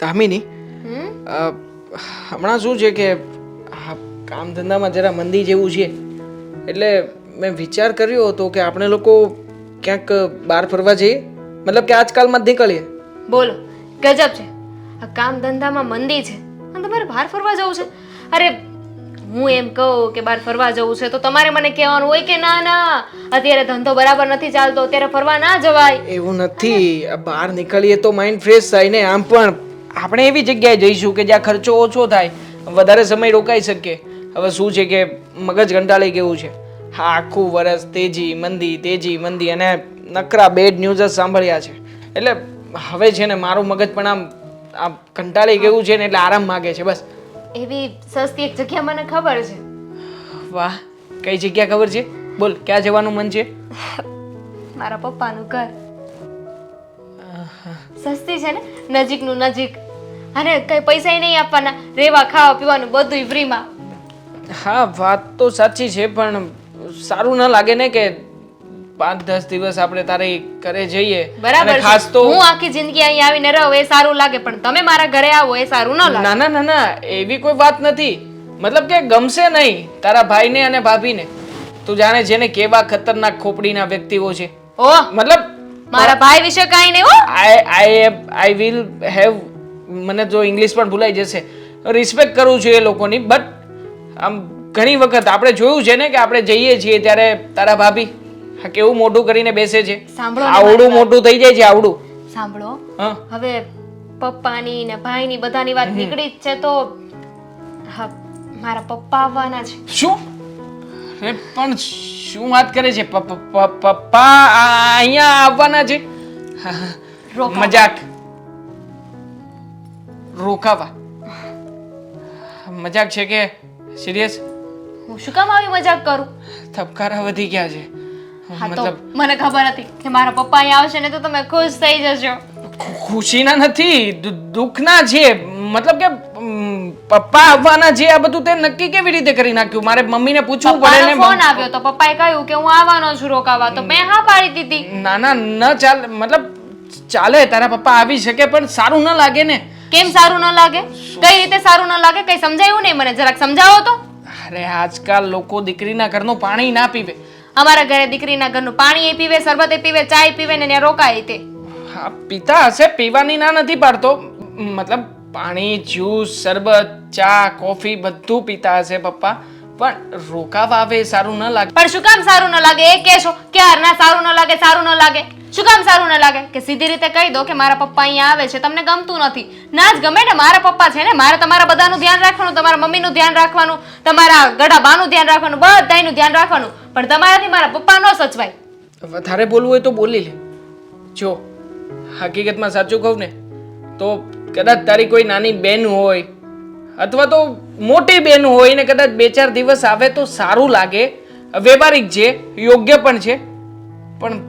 દામિની હમણાં શું છે કે આ કામ ધંધામાં જરા મંદી જેવું છે એટલે મેં વિચાર કર્યો હતો કે આપણે લોકો ક્યાંક બહાર ફરવા જઈએ મતલબ કે આજકાલમાં જ નીકળીએ. બોલો ગજબ છે. આ કામ ધંધામાં મંદી છે અને તમારે બહાર ફરવા જવું છે? અરે હું એમ કહું કે બહાર ફરવા જવું છે તો તમારે મને કહેવાનું હોય કે ના ના અત્યારે ધંધો બરાબર નથી ચાલતો, અત્યારે ફરવા ના જવાય. એવું નથી, બહાર નીકળીએ તો માઇન્ડ ફ્રેશ થાય ને. આમ પણ આપણે એવી જગ્યાએ જઈશું કે જ્યાં ખર્ચો ઓછો થાય, વધારે સમય રોકાઈ શકીએ. હવે શું છે કે મગજ કંટાળી ગયું છે. હા, આખું વર્ષ તેજી મંદી અને નકરા બેડ ન્યૂઝ જ સાંભળ્યા છે. એટલે હવે છે ને મારું મગજ પણ આમ કંટાળી ગયું છે ને એટલે આરામ માંગે છે બસ. એવી સસ્તી એક જગ્યા મને ખબર છે. વાહ, કઈ જગ્યા ખબર છે? બોલ, ક્યાં જવાનું મન છે? મારા પપ્પાનું ઘર. સસ્તી છે ને, નજીકનું નજીક, અને કઈ પૈસા નહીં આપવાના, રેવા ખાવા પીવાનું બધું ફ્રીમાં. હા, વાત તો સાચી છે પણ સારું ન લાગે ને કે 5-10 દિવસ આપણે તારે ઘરે જઈએ. બરાબર ખાસ છે. તો હું આખી જિંદગી અહીં આવીને રહું એ સારું લાગે, પણ તમે મારા ઘરે આવો એ સારું ન લાગે. ના એવી કોઈ વાત નથી. મતલબ કે ગમશે નહીં તારા ભાઈને અને ભાભીને. તું જાણે છે ને કેવા ખતરનાક ખોપડીના વ્યક્તિઓ છે. ઓહ, મતલબ મારા ભાઈ વિશે કાઈ નહીં હો. આઈ વિલ હેવ, મને જો ઇંગ્લિશ પણ ભૂલાઈ જશે, રિસ્પેક્ટ કરું છું એ લોકોની. બટ આમ ઘણી વખત આપણે જોયું છે ને કે આપણે જઈએ છીએ ત્યારે તારા ભાભી કેવું મોઢું કરીને બેસે છે. સાંભળો ને આવડું મારી વાત. મોઢું થઈ જાય છે આવડું. સાંભળો, હા, હવે પપ્પાની ને ભાઈની બધાની વાત નીકળી જ છે તો હા, મારા પપ્પા આવવાના છે. શું? અરે પણ શું વાત કરે છે? પપ્પા અહીંયા આવવાના છે? રોકાવા. મજાક રોકાવા? મજાક છે કે સિરિયસ? હું શું કામ આવી મજાક કરું? ધબકારા વધી ગયા છે. હા તો મને ખબર હતી કે મારા પપ્પા અહીંયા આવશે ને તો તમે ખુશ થઈ જશો. ખુશીના નથી, દુઃખના છે. મતલબ કે પપ્પા આવવાના છે આ બધું તે નક્કી કેવી રીતે કરી નાખ્યું? મારે મમ્મીને પૂછવું પડે ને. ફોન આવ્યો તો પપ્પાએ કહ્યું કે હું આવવાનો છું રોકાવા, તો મેં હા પાડી દીધી. ના ન ચાલે. મતલબ ચાલે, તારા પપ્પા આવી શકે પણ સારું ન લાગે ને. કેમ સારું ન લાગે? કઈ રીતે સારું ન લાગે? કઈ સમજાયું નહીં મને, જરાક સમજાવો તો. અરે આજકાલ લોકો દીકરીના ઘરનું પાણી ના પીવે. અમારા ઘરે દીકરીના ઘરનું પાણી એ પીવે, શરબત એ પીવે, ચાય પીવે ને ત્યાં રોકાય તે. હા, પીતા હશે, પીવાની ના નથી પાડતો. મતલબ પાણી, જ્યુસ, શરબત, ચા, કોફી બધું પીતા હશે પપ્પા, પણ રોકાવા આવે એ સારું ન લાગે. પણ શું કામ સારું ન લાગે એ કહેશો? ક્યારના સારું ન લાગે, સારું ન લાગે? શું કામ સારું ન લાગે? કે સીધી રીતે કહી દો કે મારા પપ્પા અહીંયા આવે છે, તમને ગમતું નથી. ના જ ગમે ને, મારા પપ્પા છે ને, મારે તમારા બધાનું ધ્યાન રાખવાનું, તમારા મમ્મીનું ધ્યાન રાખવાનું, તમારા ગડા બાનું ધ્યાન રાખવાનું, બધાયનું ધ્યાન રાખવાનું, પણ તમારાથી મારા પપ્પા ન સચવાય. વધારે બોલવું હોય તો બોલી લે. જો હકીકતમાં સાચું કહું ને તો કદાચ તારી કોઈ નાની બેન હોય અથવા તો મોટી બેન હોય ને કદાચ 2-4 દિવસ આવે તો સારું લાગે, વ્યવહારિક છે, યોગ્ય પણ છે. પણ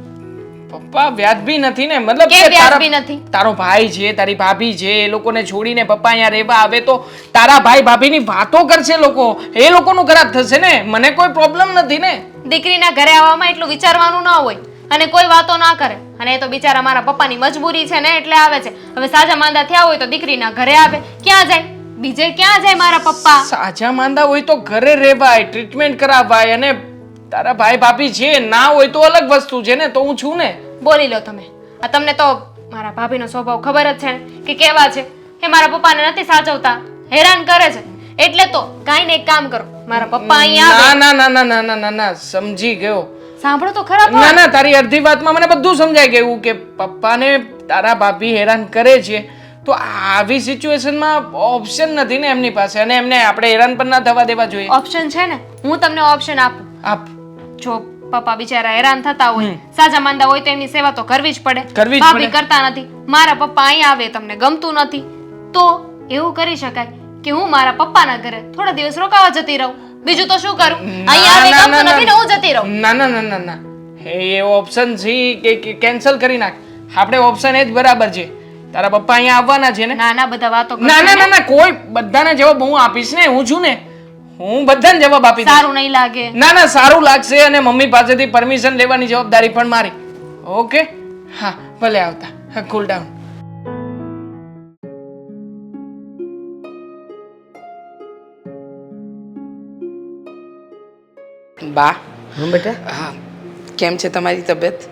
પપ્પા વ્યાજબી નથી ને. મતલબ કે વ્યાજબી નથી? તારો ભાઈ છે, તારી ભાભી છે, એ લોકોને છોડીને પપ્પા અહીંયા રહેવા આવે તો તારા ભાઈ ભાભીની વાતો કરશે લોકો, એ લોકોનું ખરાબ થશે ને. મને કોઈ પ્રોબ્લેમ નથી ને. દીકરીના ઘરે આવવામાં એટલું વિચારવાનું ન હોય અને કોઈ વાતો ના કરે, અને એ તો બિચારા મારા પપ્પાની મજબૂરી છે ને એટલે આવે છે. હવે સાજા માંદા થયા હોય તો દીકરીના ઘરે આવે, ક્યાં જાય? બીજે ક્યાં જાય મારા પપ્પા? સાજા માંદા હોય તો ઘરે રહેવાય, ટ્રીટમેન્ટ કરાવાય. અને તારા ભાઈ ભાભી છે ના હોય તો અલગ વસ્તુ છે ને. તો હું છું ને. બોલી લો તમે. આ તમને તો મારા ભાભીનો સ્વભાવ ખબર જ છે ને કે કેવા છે. એ મારા પપ્પાને નથી સાચવતા, હેરાન કરે છે. એટલે તો કાંઈ ને એક કામ કરો, મારા પપ્પા અહીંયા આવે. ના સમજી ગયો. સાંભળો તો ખરા. ના તારી અડધી વાતમાં મને બધું સમજાઈ ગયું કે પપ્પાને તારા ભાભી હેરાન કરે છે તો આવી સિચ્યુએશનમાં ઓપ્શન નથી ને એમની પાસે, અને એમને આપણે હેરાન પણ ના થવા દેવા જોઈએ. ઓપ્શન છે ને, હું તમને ઓપ્શન આપું. આપ. જો પપ્પા બિચારા હેરાન થતા હોય, સાજા માંદા હોય તો એમની સેવા તો કરવી જ પડે. કરવી જ ભાભી પડે. કરતા નથી, મારા પપ્પા અહીંયા આવે, તમને ગમતું નથી, તો એવું કરી શકાય કે હું મારા પપ્પાના ઘરે થોડા દિવસ રોકાવા જતી રહું. બીજું તો શું કરું? અહીંયા આવે ગમતું નથી ને હું જતી રહું. ના એ ઓપ્શન છે કે કેન્સલ કરી નાખ. આપણે ઓપ્શન એ જ બરાબર છે. તારા પપ્પા અહીંયા આવવાના છે ને. ના બધા વાતો કરશે ના ને. કોઈ બધાને જવાબ હું આપીશ ને. હું છું ને, હું બધાને જવાબ આપીશ. સારું નહીં લાગે. ના સારું લાગશે. અને મમ્મી પાસેથી પરમિશન લેવાની જવાબદારી પણ મારી. ઓકે? હા ભલે આવતા. Cool down. બા હા બેટા હા કેમ છે તમારી તબિયત?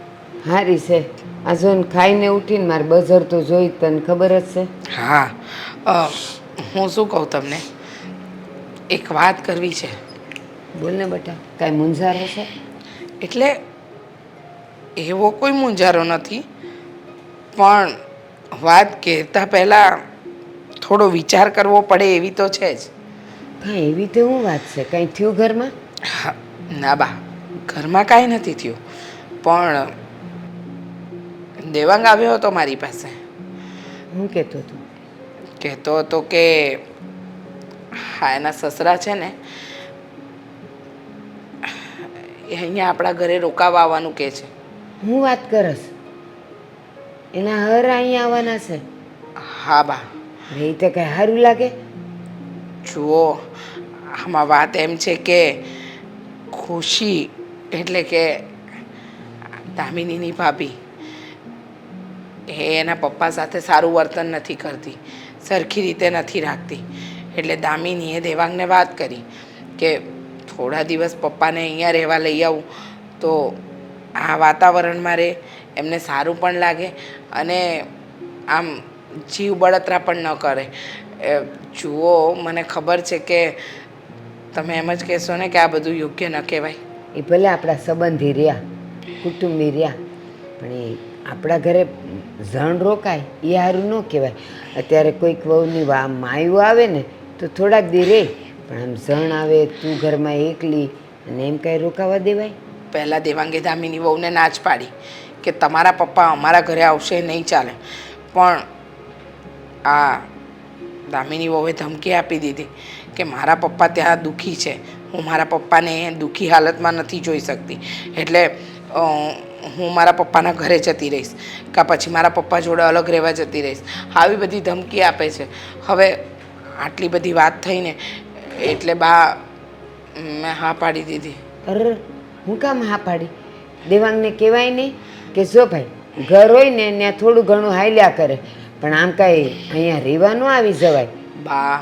હારી છે. આ જોઈને ખાઈને ઉઠીને મારે બજાર તો જોઈ તને ખબર જ છે. હા હું શું કહું તમને, એક વાત કરવી છે. બોલ ને બેટા, કાંઈ મૂંઝારો છે? એટલે એવો કોઈ મૂંઝારો નથી, પણ વાત કહેતા પહેલાં થોડો વિચાર કરવો પડે એવી તો છે જ. કાંઈ એવી તો શું વાત છે? કાંઈ થયું ઘરમાં? હા ના બા, ઘરમાં કાંઈ નથી થયું, પણ દેવાંગ આવ્યો હતો મારી પાસે. હું કહેતો હતો? કહેતો હતો કે હા એના સસરા છે ને એ અહીંયા આપણા ઘરે રોકાવા આવવાનું કહે છે. હું વાત કરસ? એના હર અહીંયા આવવાના છે? હા બા. હવે એ તો કાંઈ સારું લાગે? જુઓ, આમાં વાત એમ છે કે ખુશી એટલે કે દામિનીની ભાભી એ એના પપ્પા સાથે સારું વર્તન નથી કરતી, સરખી રીતે નથી રાખતી. એટલે દામિનીએ દેવાંગને વાત કરી કે થોડા દિવસ પપ્પાને અહીંયા રહેવા લઈ આવું તો આ વાતાવરણમાં રહે, એમને સારું પણ લાગે અને આમ જીવ બળતરા પણ ન કરે. જુઓ, મને ખબર છે કે તમે એમ જ કહેશો ને કે આ બધું યોગ્ય ન કહેવાય. એ ભલે આપણા સંબંધી રહ્યા, કુટુંબી રહ્યા, પણ એ આપણા ઘરે જણ રોકાય એ સારું ન કહેવાય. અત્યારે કોઈક વહુની માયું આવે ને તો થોડાક દી રહે, પણ આમ જણ આવે, તું ઘરમાં એકલી, અને એમ કાંઈ રોકાવા દેવાય? પહેલાં દેવાંગે દામિની વહુને ના જ પાડી કે તમારા પપ્પા અમારા ઘરે આવશે નહીં ચાલે, પણ આ દામિની વહુએ ધમકી આપી દીધી કે મારા પપ્પા ત્યાં દુઃખી છે, હું મારા પપ્પાને દુઃખી હાલતમાં નથી જોઈ શકતી, એટલે હું મારા પપ્પાના ઘરે જતી રહીશ કાં પછી મારા પપ્પા જોડે અલગ રહેવા જતી રહીશ. આવી બધી ધમકી આપે છે. હવે આટલી બધી વાત થઈને એટલે બા મેં હા પાડી દીધી. અરે હું કામ હા પાડી? દેવાંગને કહેવાય નહીં કે જો ભાઈ ઘર હોય ને ત્યાં થોડું ઘણું હાલ્યા કરે, પણ આમ કાંઈ અહીંયા રહેવા ન આવી જવાય. બા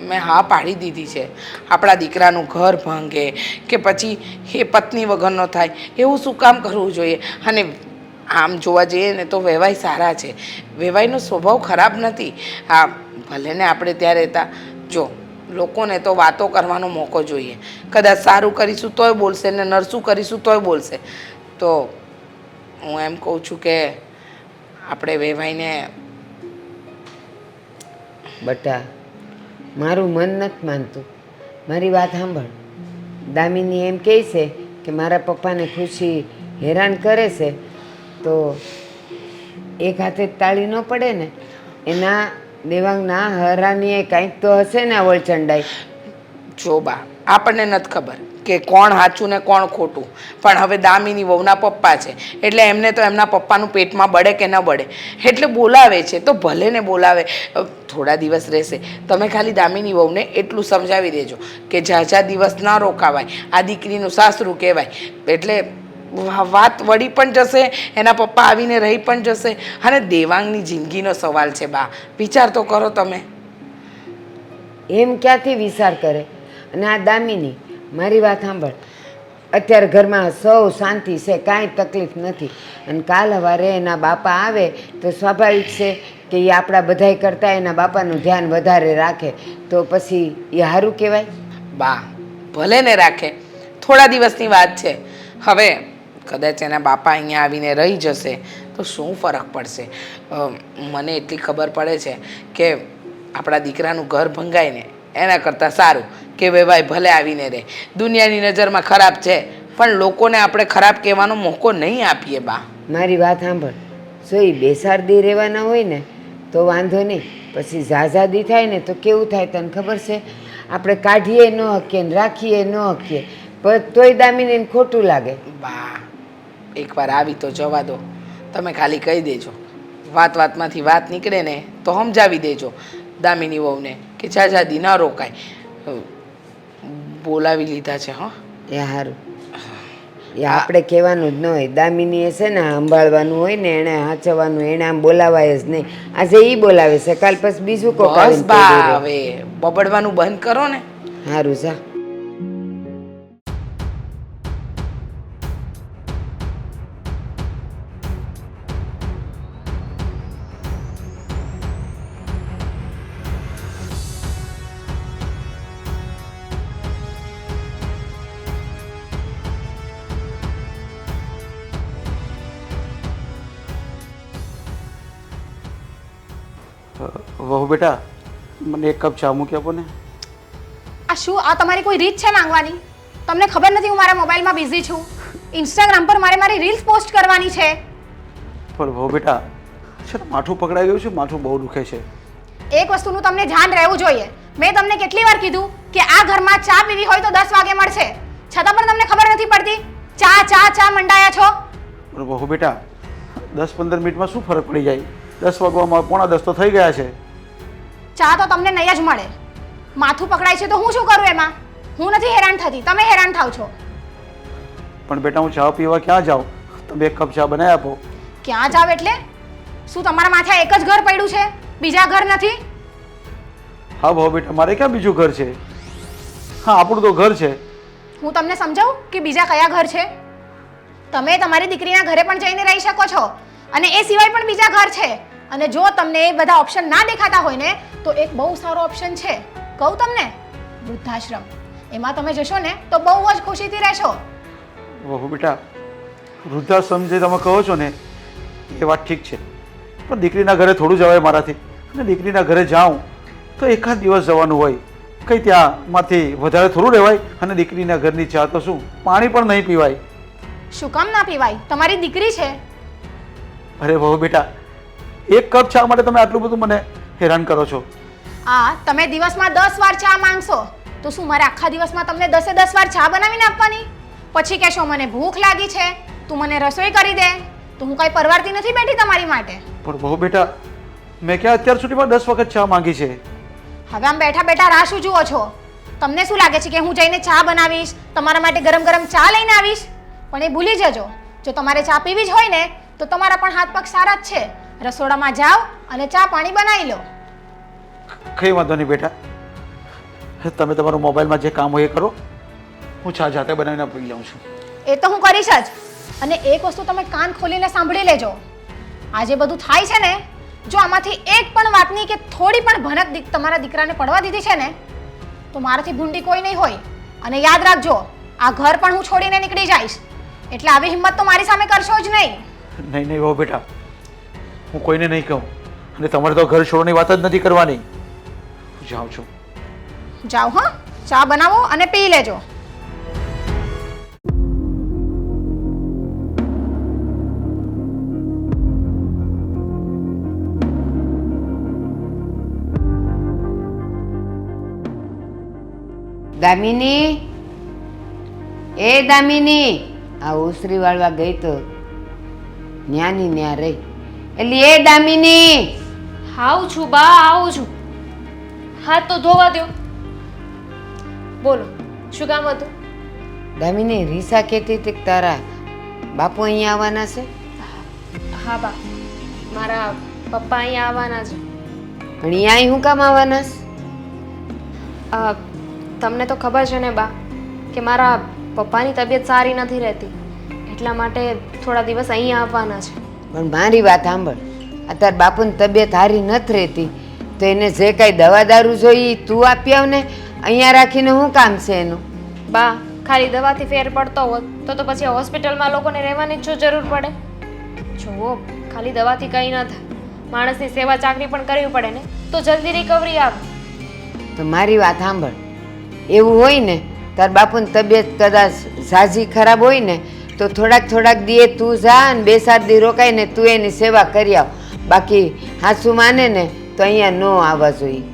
મેં હા પાડી દીધી છે. આપણા દીકરાનું ઘર ભાંગે કે પછી એ પત્ની વગરનો થાય એવું શું કામ કરવું જોઈએ? અને આમ જોવા જઈએ ને તો વેવાઈ સારા છે, વેવાઈનો સ્વભાવ ખરાબ નથી. હા ભલે ને આપણે ત્યાં રહેતા, જો લોકોને તો વાતો કરવાનો મોકો જોઈએ. કદાચ સારું કરીશું તોય બોલશે ને નરસું કરીશું તોય બોલશે. તો હું એમ કહું છું કે આપણે વેવાઈને બટા, મારું મન નથી માનતું. મારી વાત સાંભળ. દામિની એમ કહે છે કે મારા પપ્પાને ખુશી હેરાન કરે છે, તો એક હાથે જ તાળી ન પડે ને. એના દેવાંગના હરાનીએ કાંઈક તો હશે ને અવળચંડાઈ. જો બા, આપણને નથી ખબર કે કોણ સાચું ને કોણ ખોટું, પણ હવે દામિની વહુના પપ્પા છે એટલે એમને તો એમના પપ્પાનું પેટમાં બળે કે ન બળે એટલે બોલાવે છે, તો ભલે ને બોલાવે. થોડા દિવસ રહેશે, તમે ખાલી દામિની વહુને એટલું સમજાવી દેજો કે ઝાઝા દિવસ ન રોકાવાય, આ દીકરીનું સાસરું કહેવાય. એટલે વાત વળી પણ જશે, એના પપ્પા આવીને રહી પણ જશે, અને દેવાંગની જિંદગીનો સવાલ છે બા, વિચાર તો કરો તમે. એમ ક્યાંથી વિચાર કરે? અને આ દામિની, મારી વાત સાંભળ. અત્યારે ઘરમાં સૌ શાંતિ છે, કાંઈ તકલીફ નથી, અને કાલ સવારે એના બાપા આવે તો સ્વાભાવિક છે કે એ આપણા બધાય કરતાં એના બાપાનું ધ્યાન વધારે રાખે, તો પછી એ સારું કહેવાય? બા ભલે ને રાખે, થોડા દિવસની વાત છે. હવે કદાચ એના બાપા અહીંયા આવીને રહી જશે તો શું ફરક પડશે? મને એટલી ખબર પડે છે કે આપણા દીકરાનું ઘર ભંગાય ને એના કરતાં સારું કે વેવાઈ ભલે આવીને રહે. દુનિયાની નજરમાં ખરાબ છે, પણ લોકોને આપણે ખરાબ કહેવાનો મોકો નહીં આપીએ બા. મારી વાત સાંભળ. જો એ બેસાડી રહેવાના હોય ને તો વાંધો નહીં, પછી ઝાઝાદી થાય ને તો કેવું થાય તને ખબર છે? આપણે કાઢીએ ન હકીએ ને રાખીએ ન હકીએ, પણ તોય દામીને ખોટું લાગે. બા એકવાર આવી તો જવા દો. તમે ખાલી કહી દેજો, વાતમાંથી વાત નીકળે ને તો સમજાવી દેજો દામિની વહુને કે ઝાઝાદી ન રોકાય. બોલાવી લીધા છે. હા એ સારું. એ આપણે કહેવાનું જ ન હોય. દામિનીએ છે ને સંભાળવાનું હોય ને, એણે હાચવવાનું, એણે આમ બોલાવાય જ નહીં. આજે એ બોલાવે છે, કાલ પછી બીજું કોક બસ આવીને બા, પડી રહે. હવે બબડવાનું બંધ કરો ને. સારું જા. બેટા મને એક કપ ચા મૂકી આપો ને. આ શું આ તમારી કોઈ રીત છે માંગવાની? તમને ખબર નથી હું મારા મોબાઈલમાં બિઝી છું. ઇન્સ્ટાગ્રામ પર મારે મારી રીલ્સ પોસ્ટ કરવાની છે. પણ બહુ બેટા છે ને માથું પકડાઈ ગયું છે, માથું બહુ દુખે છે. એક વસ્તુનું તમને ધ્યાન રહેવું જોઈએ. મેં તમને કેટલી વાર કીધું કે આ ઘરમાં ચા પીવી હોય તો 10 વાગે મળશે, છતાં પણ તમને ખબર નથી પડતી. ચા ચા ચા મંડાયા છો. પણ બહુ બેટા 10-15 મિનિટમાં શું ફરક પડી જાય? 10 વાગવામાં 9:45 તો થઈ ગયા છે. ચા તો તમને નહીં જ મળે. માથું પકડાય છે તો હું શું કરું એમાં? હું નથી હેરાન થતી, તમે હેરાન થાવ છો. પણ બેટા હું ચા પીવા ક્યાં જાઉં? તમે એક કપ ચા બનાવી આપો. ક્યાં જાવ એટલે? શું તમારા માથે એક જ ઘર પડ્યું છે, બીજા ઘર નથી? હા બહુ બેટા મારે ક્યાં બીજું ઘર છે? હા આપણું તો ઘર છે. હું તમને સમજાવું કે બીજા કયા ઘર છે? તમે તમારી દીકરીના ઘરે પણ જઈને રહી શકો છો અને એ સિવાય પણ બીજા ઘર છે. અને જો તમને એ બધા ઓપ્શન ના દેખાતા હોય ને તો એક બહુ સારો ઓપ્શન છે, કહું તમને, વૃદ્ધાશ્રમ. એમાં તમે જશો ને તો બહુ જ ખુશીથી રહેશો. બહુ બેટા વૃદ્ધાશ્રમ જે તમે કહો છો ને એ વાત ઠીક છે, પણ દીકરીના ઘરે થોડું જવાય મારાથી. અને દીકરીના ઘરે જાઉં તો એકાદ દિવસ જવાનું હોય, કંઈ ત્યાંમાંથી વધારે થોડું રહેવાય. અને દીકરીના ઘરની ચા તો શું પાણી પણ નહીં પીવાય. શું કામ ના પીવાય? તમારી દીકરી છે. અરે બહુ બેટા એક કપ ચા માટે તમે આટલું બધું મને હેરાન કરો છો. તમે દિવસમાં 10 વાર ચા માંગશો તો શું મારે આખા દિવસમાં તમને 10 વાર ચા બનાવીને આપવાની? પછી કહેશો મને ભૂખ લાગી છે, તું મને રસોઈ કરી દે. તો હું કઈ પરવારતી નથી બેઠી તમારી માટે. પણ બહુ બેટા મેં ક્યાં અત્યાર સુધીમાં 10 વખત ચા માંગી છે. હવે આમ બેઠા બેઠા રાહ શું જુઓ છો? તમને શું લાગે છે કે હું જઈને ચા બનાવીશ, તમારા માટે ગરમ ગરમ ચા લઈને આવીશ? પણ એ ભૂલી જજો, જો તમારે ચા પીવી જ હોય ને તો તમારા પણ હાથ પગ સારા જ છે. રસોડામાં જાઓ અને ચા પાણી બનાવી લો. કંઈ વાંધો નહીં બેટા, તમે તમારું મોબાઈલમાં જે કામ હોય એ કરો, હું ચા જાતે બનાવીને પી લઉં છું. એ તો હું કરીશ જ. અને એક વસ્તુ તમે કાન ખોલીને સાંભળી લેજો. આ જે બધું થાય છે ને, જો આમાંથી એક પણ વાતની કે થોડી પણ ભનક તમારા દીકરાને પડવા દીધી છે ને તો મારાથી ભૂંડી કોઈ નહીં હોય. અને યાદ રાખજો, આ ઘર પણ હું છોડીને નીકળી જઈશ, એટલે આવી હિંમત તો મારી સામે કરશો જ નહીં. નહીં નહીં બહુ બેટા હું કોઈને નહીં કહું, અને તમારે તો ઘર છોડવાની વાત જ નથી કરવાની. હું જાઉં છું. જાઓ, હા, ચા બનાવો અને પી લેજો. દામિની, એ દામિની, આ ઓસરી વાળવા ગઈ તો ન્યાની ન્યા રહી. એટલે એ દામિની, આવું છું બા, આવું છું. હાથ તો ધોવા દો. બોલો શું કામ હતું? દામિની, રીસા કહેતી હતી કે તારા બાપુ અહીંયા આવવાના છે. હા બા, મારા પપ્પા અહીંયા આવવાના છે. પણ અહીંયા શું કામ આવવાના છે? તમને તો ખબર છે ને બા કે મારા પપ્પાની તબિયત સારી નથી રહેતી, એટલા માટે થોડા દિવસ અહીંયા આવવાના છે. પણ મારી વાત સાંભળ, અત્યારે બાપુની તબિયત સારી નથી રહેતી તો એને જે કાંઈ દવા દારૂ જોઈએ તું આપી આવ ને. અહીંયા રાખીને શું કામ છે એનું? બા ખાલી દવાથી ફેર પડતો હોત તો પછી હોસ્પિટલમાં લોકોને રહેવાની જ જરૂર પડે? જુઓ, ખાલી દવાથી કંઈ ન થાય, માણસની સેવા ચાકરી પણ કરવી પડે ને તો જલ્દી રિકવરી આવે. તો મારી વાત સાંભળ, એવું હોય ને તાર બાપુની તબિયત કદાચ ઝાઝી ખરાબ હોય ને તો થોડાક દીએ તું જા અને 2-4 દી રોકાઈને તું એની સેવા કરી આવ. બાકી હાસુ માને ને તો અહીંયા ન આવવા જોઈએ.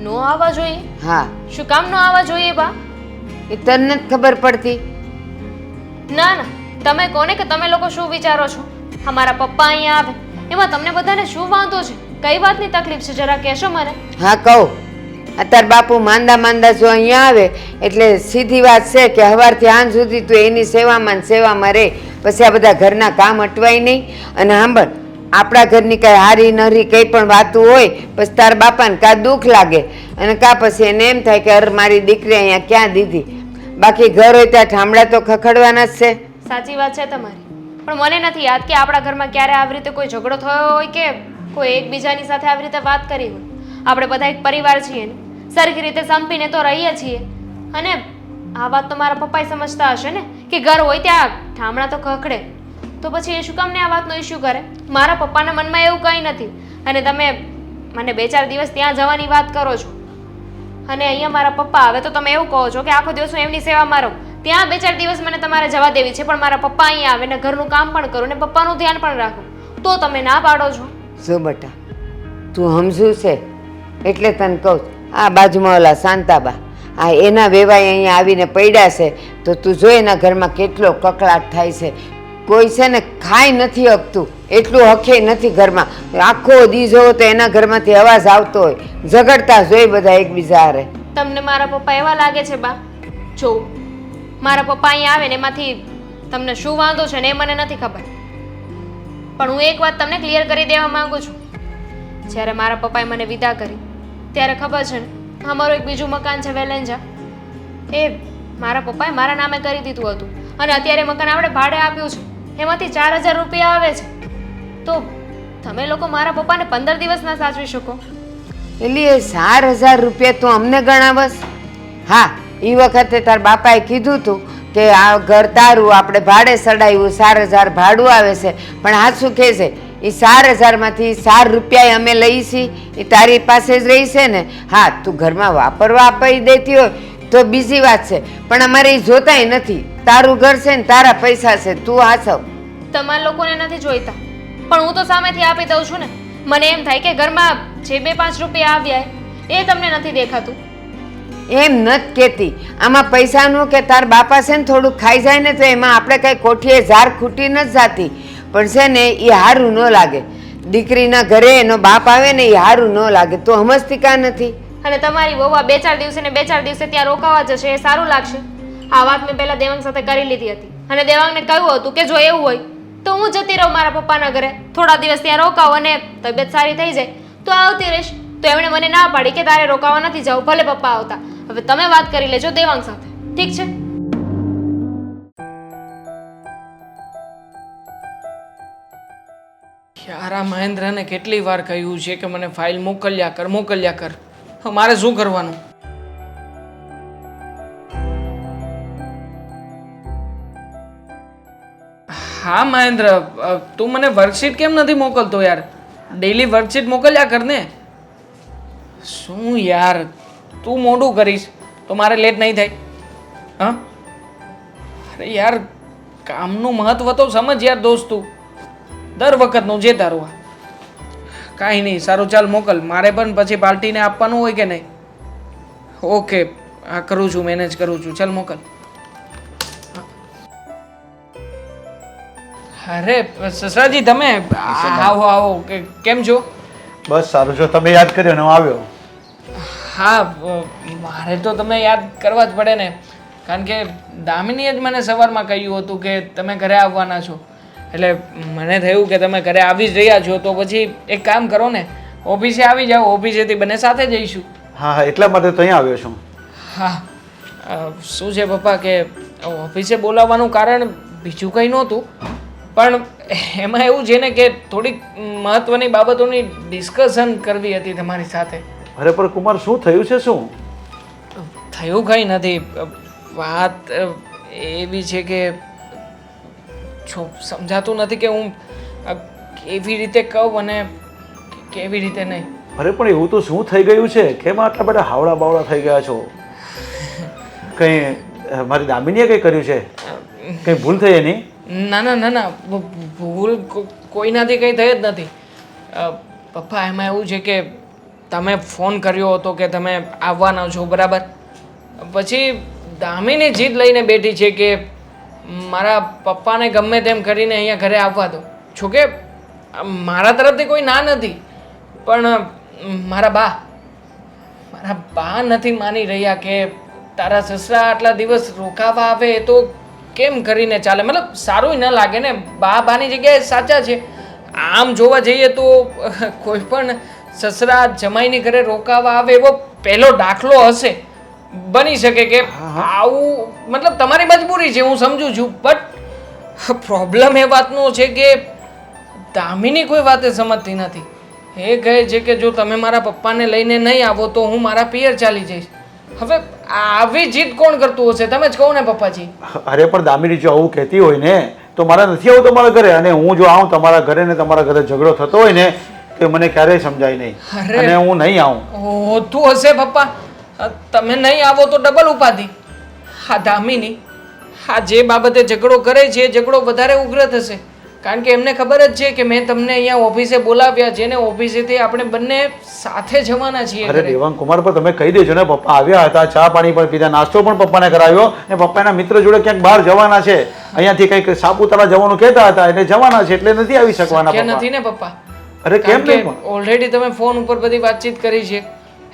નો આવવા જોઈએ? હા. શું કામ નો આવવા જોઈએ બા? એ તને નથી ખબર પડતી? ના ના, તમે કોને કે તમે લોકો શું વિચારો છો? અમારા પપ્પા અહીંયા આવે એમાં તમને બધાને શું વાંધો છે? કઈ વાતની તકલીફ છે જરા કહેશો મને? હા કહું. અત્યારે બાપુ માંદા જો અહીંયા આવે એટલે સીધી વાત છે કે સવારથી સાંજ સુધી તું એની સેવામાં રહે, પછી આ બધા ઘરના કામ અટવાય નહીં. અને સાંભળ, આપણા ઘરની કાંઈ હારી નરી કંઈ પણ વાતું હોય પછી તારા બાપાને કાં દુઃખ લાગે અને કાં પછી એને એમ થાય કે અરે મારી દીકરી અહીંયા ક્યાં દીધી. બાકી ઘર હોય ત્યાં ઠામડા તો ખખડવાના જ છે. સાચી વાત છે તમારી, પણ મને નથી યાદ કે આપણા ઘરમાં ક્યારે આવી રીતે કોઈ ઝઘડો થયો હોય કે કોઈ એકબીજાની સાથે આવી રીતે વાત કરી હોય. આપણે બધા એક પરિવાર છીએ ને, સરખી રીતે સંપીને તો રહીએ છીએ. અને આ વાત તો મારા પપ્પાએ સમજતા હશે ને કે ઘર હોય ત્યાં ઠામડા તો ખખડે, તો પછી એ શું કામ ને આ વાતનો ઇશ્યુ કરે? મારા પપ્પાના મનમાં એવું કંઈ નથી. અને તમે મને 2-4 દિવસ ત્યાં જવાની વાત કરો છો અને અહીંયા મારા પપ્પા આવે તો તમે એવું કહો છો કે આખો દિવસ હું એમની સેવામાં રહું. ત્યાં 2-4 દિવસ મને તમારે જવા દેવી છે, પણ મારા પપ્પા અહીંયા આવે ને ઘરનું કામ પણ કરું ને પપ્પાનું ધ્યાન પણ રાખું તો તમે ના પાડો છો. જો બટા, તું સમજુ છે એટલે તને કહું છું. આ બાજુમાં ઓલા શાંતાબા, આ એના વેવાય અહીંયા આવીને પડ્યા છે તો તું જો એના ઘરમાં કેટલો કકળાટ થાય છે. કોઈ છે ને ખાઈ નથી હકતું, એટલું હકે નથી ઘરમાં. આખો દી જોવો તો એના ઘરમાંથી અવાજ આવતો હોય, ઝઘડતા જોઈ બધા એકબીજા હારે. તમને મારા પપ્પા એવા લાગે છે બા? જો મારા પપ્પા અહીંયા આવે ને એમાંથી તમને શું વાંધો છે ને એ મને નથી ખબર, પણ હું એક વાત તમને ક્લિયર કરી દેવા માંગુ છું. જ્યારે મારા પપ્પાએ મને વિદા કરી ત્યારે ખબર છે ને અમારું એક બીજું મકાન છે વેલેન્જા, એ મારા પપ્પાએ મારા નામે કરી દીધું હતું અને અત્યારે મકાન આપણે ભાડે આપ્યું છે, એમાંથી 4000 રૂપિયા આવે છે. તો તમે લોકો મારા પપ્પાને 15 દિવસ ના સાચવી શકો? એટલે એ 4000 રૂપિયા તું અમને ગણાવસ? હા, એ વખતે તાર બાપાએ કીધું તું કે આ ઘર તારું, આપણે ભાડે સડાવ્યું, 4000 ભાડું આવે છે. પણ આ શું કહે છે, એ 4000માંથી 4 રૂપિયા અમે લઈ છીએ, એ તારી પાસે જ રહી છે ને. હા, તું ઘરમાં વાપરવા આપી દેતી હોય તો બીજી વાત છે, પણ અમારે એ જોતાય નથી. તારું ઘર છે ને તારા પૈસા છે, તું હાચવ. તમારા લોકોને નથી જોઈતા, પણ હું તો સામેથી આપી દઉં છું ને. મને એમ થાય કે ઘરમાં જે 2-5 રૂપિયા આવ્યા એ તમને નથી દેખાતું. એમ નથી કહેતી, આમાં પૈસાનું કે તાર બાપા છે ને થોડુંક ખાઈ જાય ને તો એમાં આપણે કઈ કોઠીએ ઝાર ખૂટી નથી જાતી. પણ છે ને એ સારું ન લાગે. દીકરીના ઘરે એનો બાપ આવે ને એ સારું ન લાગે. તો સમજતી કા નથી? અને તમારી વહુવા 2-4 દિવસે ને 2-4 દિવસે ત્યાં રોકાવા જશે એ સારું લાગશે? આ વાત મેં પહેલા દેવાંગ સાથે કરી લીધી હતી અને દેવાંગને કહ્યું હતું કે જો એવું હોય તો હું જતી રહું મારા પપ્પાના ઘરે, થોડા દિવસ ત્યાં રોકાવ અને તબિયત સારી થઈ જાય તો આવતી રહીશ. તો એમણે મને ના પાડી કે તારે રોકાવા નથી જવું, ભલે પપ્પા આવતા. હવે તમે વાત કરી લેજો દેવાંગ સાથે, ઠીક છે? યાર, આ મહેન્દ્રને કેટલી વાર કહ્યું છે કે મને ફાઇલ મોકલ્યા કર. મારે શું કરવાનું? હા મહેન્દ્ર, તું મને વર્કશીટ કેમ નથી મોકલતો યાર? ડેલી વર્કશીટ મોકલ્યા કર ને. શું યાર, તું મોડું કરીશ તો મારે લેટ નહીં થાય? હા, અરે યાર, કામનું મહત્વ તો સમજ યાર દોસ્ત તું. દર વખતનું જે તારું. આ કાંઈ નહીં, સારું ચાલ મોકલ. મારે પણ પછી પાર્ટીને આપવાનું હોય કે નહીં? ઓકે, હા કરું છું, મેનેજ કરું છું. ચાલ મોકલ. અરે સસરાજી, તમે આવો. કેમ છો? બસ સારું છે, તમે યાદ કર્યો ને હું આવ્યો. હા, મારે તો તમને યાદ કરવા જ પડે ને, કારણ કે દામિનીએ જ મને સવારમાં કહ્યું હતું કે તમે ઘરે આવવાના છો. એટલે મને થયું કે તમે ઘરે આવી જ રહ્યા છો તો પછી એક કામ કરો ને, ઓફિસે આવી જાઓ. ઓફિસેથી બંને સાથે જઈશું. હા હા, એટલા માટે તો અહીંયા આવ્યો છું. હા, શું છે પપ્પા કે ઓફિસે બોલાવવાનું કારણ બીજું કંઈ નહોતું, પણ એમાં એવું છે ને કે થોડીક મહત્વની બાબતોની ડિસ્કશન કરવી હતી તમારી સાથે. અરે પણ કુમાર, શું થયું છે? શું થયું કંઈ નથી. વાત એવી છે કે જો સમજાતું નથી કે હું કેવી રીતે કહું અને કેવી રીતે નહીં. અરે પણ એવું તો શું થઈ ગયું છે? કેમ આટલા બધા હાવડા બાવડા થઈ ગયા છો? કંઈ મારી દામિનીએ કંઈ કર્યું છે? કંઈ ભૂલ થઈ એની? ના, ભૂલ કોઈનાથી કંઈ થઈ જ નથી. પપ્પા, એમાં એવું છે કે તમે ફોન કર્યો હતો કે તમે આવવાના છો, બરાબર? પછી દામિની જીદ લઈને બેઠી છે કે મારા પપ્પાને ગમે તેમ કરીને અહીંયા ઘરે આવવા દો. જો કે મારા તરફથી કોઈ ના નથી, પણ મારા બા નથી માની રહ્યા કે તારા સસરા આટલા દિવસ રોકાવા આવે તો કેમ કરીને ચાલે? મતલબ સારું ન લાગે ને. બાની જગ્યાએ સાચા છે. આમ જોવા જઈએ તો કોઈ પણ સસરા જમાઈની ઘરે રોકાવા આવે એવો પહેલો દાખલો હશે. બની શકે કે આવું, મતલબ તમારી મજબૂરી છે, હું સમજુ છું, બટ પ્રોબ્લેમ એ વાતનો છે કે દામિની કોઈ વાતે સમજતી નથી. એ કહે છે કે જો તમે મારા પપ્પાને લઈને નહીં આવો તો હું મારા પિયર ચાલી જઈશ. હવે આવી જીદ કોણ કરતું હશે? તમે જ કહો ને પપ્પાજી. અરે પણ દામિની જો આવું કહેતી હોય ને તો મારે નથી આવું તમારા ઘરે, અને હું જો આવું તમારા ઘરે ને તમારા ઘરે ઝઘડો થતો હોય ને તો એ મને ક્યારેય સમજાય નહીં અરે. અને હું નહીં આવું. હોતું હશે પપ્પા. તમે નહીં આવો તો ડબલ ઉપાધિ. હા દામિની, હા જે બાબતે ઝઘડો કરે છે એ ઝઘડો વધારે ઉગ્ર થશે. કારણ કે એમને ખબર જ છે કે મેં તમને અહીંયા ઓફિસે બોલાવ્યા છે ને ઓફિસેથી આપણે બંને સાથે જવાના છીએ અરે ઘરે. દેવાંગ કુમાર, પણ તમે કહી દેજો ને, પપ્પા આવ્યા હતા, ચા પાણી પણ પીધા, નાસ્તો પણ પપ્પાને કરાવ્યો ને પપ્પાના મિત્ર જોડે ક્યાંક બહાર જવાના છે, અહીંયાથી કંઈક સાપુતારા જવાનું કહેતા હતા એટલે જવાના છે, એટલે નથી આવી શકવાના કે પપ્પા. નથી ને પપ્પા? અરે કેમ નહીં પણ? ઓલરેડી તમે ફોન ઉપર બધી વાતચીત કરી છે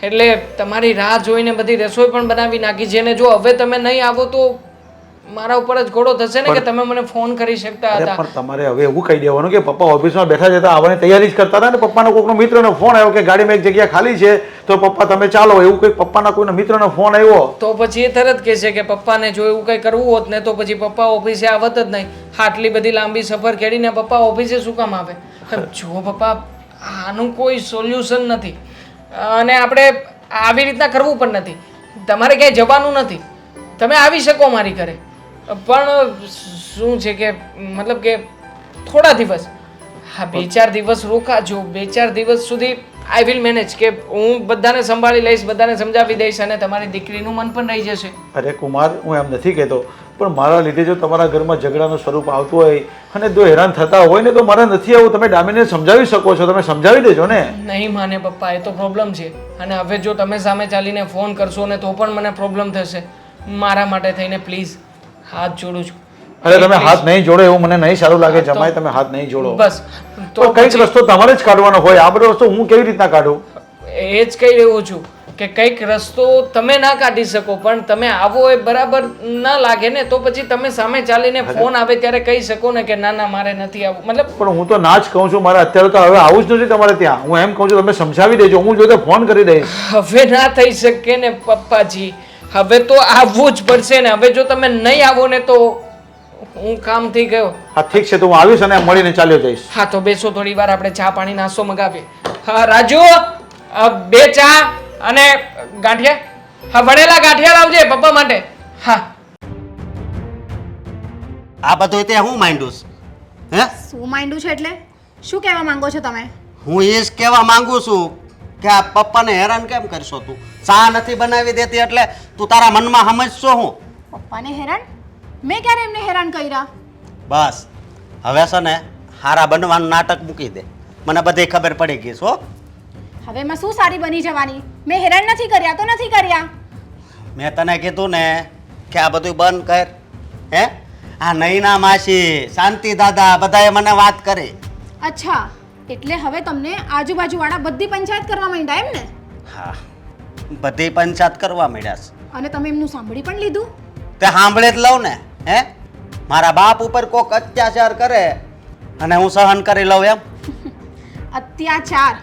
એટલે તમારી રાહ જોઈને બધી રસોઈ પણ બનાવી નાખી છે ને જો હવે તમે નહીં આવો તો મારા ઉપર જ ઘોડો થશે ને કે તમે મને ફોન કરી શકતા અરે હતા. પણ તમારે હવે એવું કહી દેવાનું કે પપ્પા ઓફિસમાં બેઠા જતા આવવાની તૈયારી જ કરતા હતા ને પપ્પાનો કોઈનો મિત્રનો ફોન આવ્યો કે ગાડીમાં એક જગ્યા ખાલી છે તો પપ્પા તમે ચાલો, એવું કંઈક પપ્પાના કોઈના મિત્રનો ફોન આવ્યો. તો પછી એ તરત કહેશે કે પપ્પાને જો એવું કંઈ કરવું હોત ને તો પછી પપ્પા ઓફિસે આવત જ નહીં. આટલી બધી લાંબી સફર ખેડીને પપ્પા ઓફિસે શું કામ આવે? જુઓ પપ્પા, આનું કોઈ સોલ્યુશન નથી અને આપણે આવી રીતના કરવું પણ નથી. તમારે ક્યાંય જવાનું નથી, તમે આવી શકો મારી ઘરે, પણ શું છે કે મતલબ કે થોડા દિવસ, હા 2-4 દિવસ રોકાજો. 2-4 દિવસ સુધી આઈ વિલ મેનેજ કે હું બધાને સંભાળી લઈશ, બધાને સમજાવી દઈશ અને તમારી દીકરીનું મન પણ રહી જશે. અરે કુમાર, હું એમ નથી કહેતો, પણ મારા લીધે જો તમારા ઘરમાં ઝઘડાનું સ્વરૂપ આવતું હોય અને જો હેરાન થતા હોય ને તો મારે નથી આવું. તમે દામિનીને સમજાવી શકો છો, તમે સમજાવી દેજો ને. નહીં માને પપ્પા, એ તો પ્રોબ્લેમ છે અને હવે જો તમે સામે ચાલીને ફોન કરશો ને તો પણ મને પ્રોબ્લેમ થશે. મારા માટે થઈને પ્લીઝ હાથ જોડું છું. અરે તમે હાથ નહીં જોડો એવું મને નહીં સારું લાગે જમાઈ, તમે હાથ નહીં જોડો. બસ તો તો કંઈક રસ્તો તમારે જ કાઢવાનો હોય, આ બધો રસ્તો હું કેવી રીતના કાઢું? એ જ કહી રહ્યો છું કે કંઈક રસ્તો તમે ના કાઢી શકો પણ તમે આવો એ બરાબર ના લાગે ને તો પછી તમે સામે ચાલીને ફોન આવે ત્યારે કહી શકો ને કે ના ના મારે નથી આવવું. મતલબ પણ હું તો ના જ કહું છું, મારે અત્યારે તો હવે આવું જ નથી તમારે ત્યાં. હું એમ કહું છું તમે સમજાવી દેજો, હું જોતે ફોન કરી દઈશ. હવે ના થઈ શકે ને પપ્પાજી, હવે તો આવવું જ પડશે ને. હવે જો તમે નહીં આવો ને તો હું કામ થઈ ગયો. હા ઠીક છે, તો હું આવીશ અને મળીને ચાલ્યો જઈશ. હા તો બેસો, થોડી વાર આપણે ચા પાણી નાસ્તો મગાવીએ. હા રાજુ, 2 ચા અને ગાંઠિયા. હા વણેલા ગાંઠિયા લાવજે પપ્પા માટે. હા આ બધું તે હું માંડ્યું છે? હે, શું માંડ્યું છે એટલે શું કહેવા માંગો છો તમે? હું એ જ કહેવા માંગુ છું કે આ પપ્પાને હેરાન કેમ કરશો તું? ચા નથી બનાવી દેતી એટલે તું તારા મનમાં સમજશો હું? પપ્પાને હેરાન? મેં ક્યારે એમને હેરાન કર્યા? બસ હવે છે ને હારા બનવાનું નાટક મૂકી દે, મને બધી ખબર પડી ગઈ છે હો. હવે એમાં શું સારી બની જવાની? મેં હેરાન નથી કર્યા તો નથી કર્યા. મેં તને કીધું ને કે આ બધું બંધ કર. હે, આ નૈના માસી, શાંતિ દાદા બધાએ મને વાત કરી. અચ્છા, એટલે હવે તમને આજુબાજુવાળા બધી પંચાયત કરવા માંડ્યા એમ ને? હા, બધી પંચાયત કરવા માંડ્યા છે. અને તમે એમનું સાંભળી પણ લીધું? તે સાંભળે જ લઉં ને. હે, મારા બાપ ઉપર કોક અત્યાચાર કરે અને હું સહન કરી લઉં એમ? અત્યાચાર?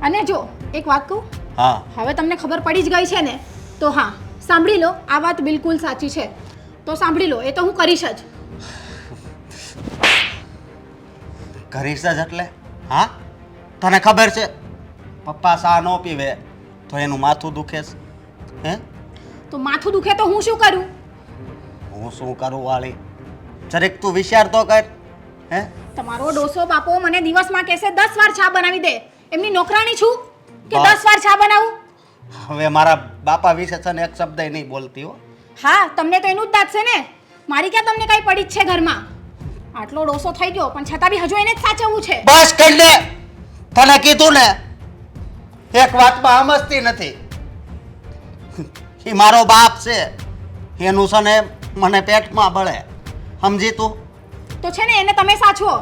અને જો એક વાત કહું, હા, હવે તમને ખબર પડી જ ગઈ છે ને તો હા સાંભળી લો, આ વાત બિલકુલ સાચી છે તો સાંભળી લો, એ તો હું કરીશ જ. કરીશ જ એટલે? હા, તને ખબર છે પપ્પા ચા ન પીવે તો એનું માથું દુખે છે. હે, તો માથું દુખે તો હું શું કરું? હું શું કરું વાળી? જરીક તું વિચાર તો કર. હે, તમારો ડોસો બાપો મને દિવસમાં કહેશે 10 વાર ચા બનાવી દે. એમની નોકરાણી છું કે બસ. 10 વાર ચા બનાવું? હવે મારા બાપા વિશે છે ને એક શબ્દ નહીં બોલતી હો. હા, તમને તો એનું જ દાંત છે ને, મારી ક્યાં તમને કઈ પડી જ છે ઘરમાં? આટલો ડોસો થઈ ગયો પણ છતાં બી હજુ એને જ સાચવવું છે. બસ કરી લે, તને કીધું ને એક વાતમાં સમજતી નથી. એ મારો બાપ છે, એનું છે ને મને પેટમાં બળે, સમજી તું? તો છે ને એને તમે સાચવો,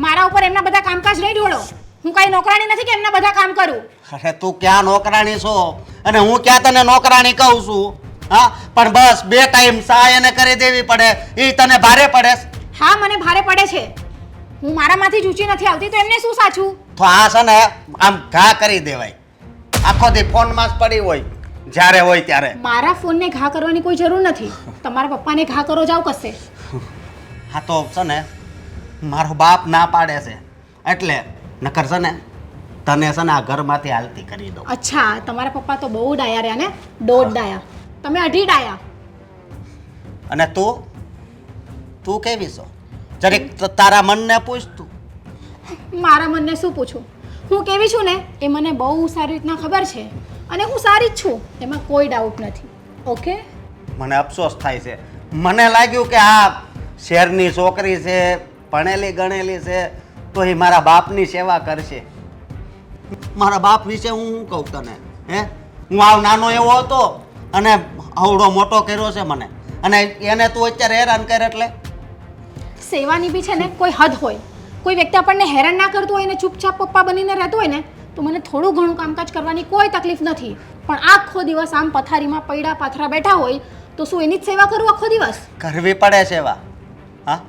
મારા ઉપર એમના બધા કામકાજ નહીં ઢોળો. હું કઈ નોકરાણી નથી કે એમના બધા કામ કરું. અરે તું ક્યાં નોકરાણી છો અને હું ક્યાં તને નોકરાણી કહું છું? હા, પણ બસ 2 ટાઈમ ચા એને કરી દેવી પડે, એ તને ભારે પડે છે? હા, મને ભારે પડે છે. હું મારામાંથી જ ઊંચી નથી આવતી તો એમને શું સાચવું? તો આ છે ને આમ ઘા કરી દેવાય. આખો દી ફોનમાં જ પડી હોય જ્યારે હોય ત્યારે. મારા ફોનને ઘા કરવાની કોઈ જરૂર નથી. તમારા પપ્પાને ઘા કરો જાવ કશે. હા તો છે ને મારો બાપ ના પાડે છે એટલે નકર છે ને તને છે ને આ ઘરમાંથી હાલતી કરી દઉં. અચ્છા, તમારા પપ્પા તો બહુ ડાયા રહ્યા ને, દોઢ ડાયા. તમે અઢી ડાયા. અને તું કેવી છો? જરીક તારા મનને પૂછ તું. મારા મનને શું પૂછું? હું કેવી છું ને એ મને બહુ સારી રીતના ખબર છે અને હું સારી જ છું, એમાં કોઈ ડાઉટ નથી. ઓકે? મને અફસોસ થાય છે. મને લાગ્યું કે આ શહેરની છોકરી છે, ભણેલી ગણેલી છે, તો એ મારા બાપની સેવા કરશે. મારા બાપ વિશે હું શું કહું તને? હે, હું આવ નાનો એવો હતો અને આવડો મોટો કર્યો છે મને, અને એને તું અત્યારે હેરાન કર એટલે? સેવાની બી છે ને કોઈ હદ હોય. કોઈ વ્યક્તિ આપણને હેરાન ના કરતું હોય ને ચૂપચાપ પપ્પા બનીને રહેતું હોય ને તો મને થોડું ઘણું કામકાજ કરવાની કોઈ તકલીફ નથી. પણ આખો દિવસ આમ પથારીમાં પૈડા પાથરા બેઠા હોય તો શું એની જ સેવા કરું આખો દિવસ? કરવી પડે સેવા. હા,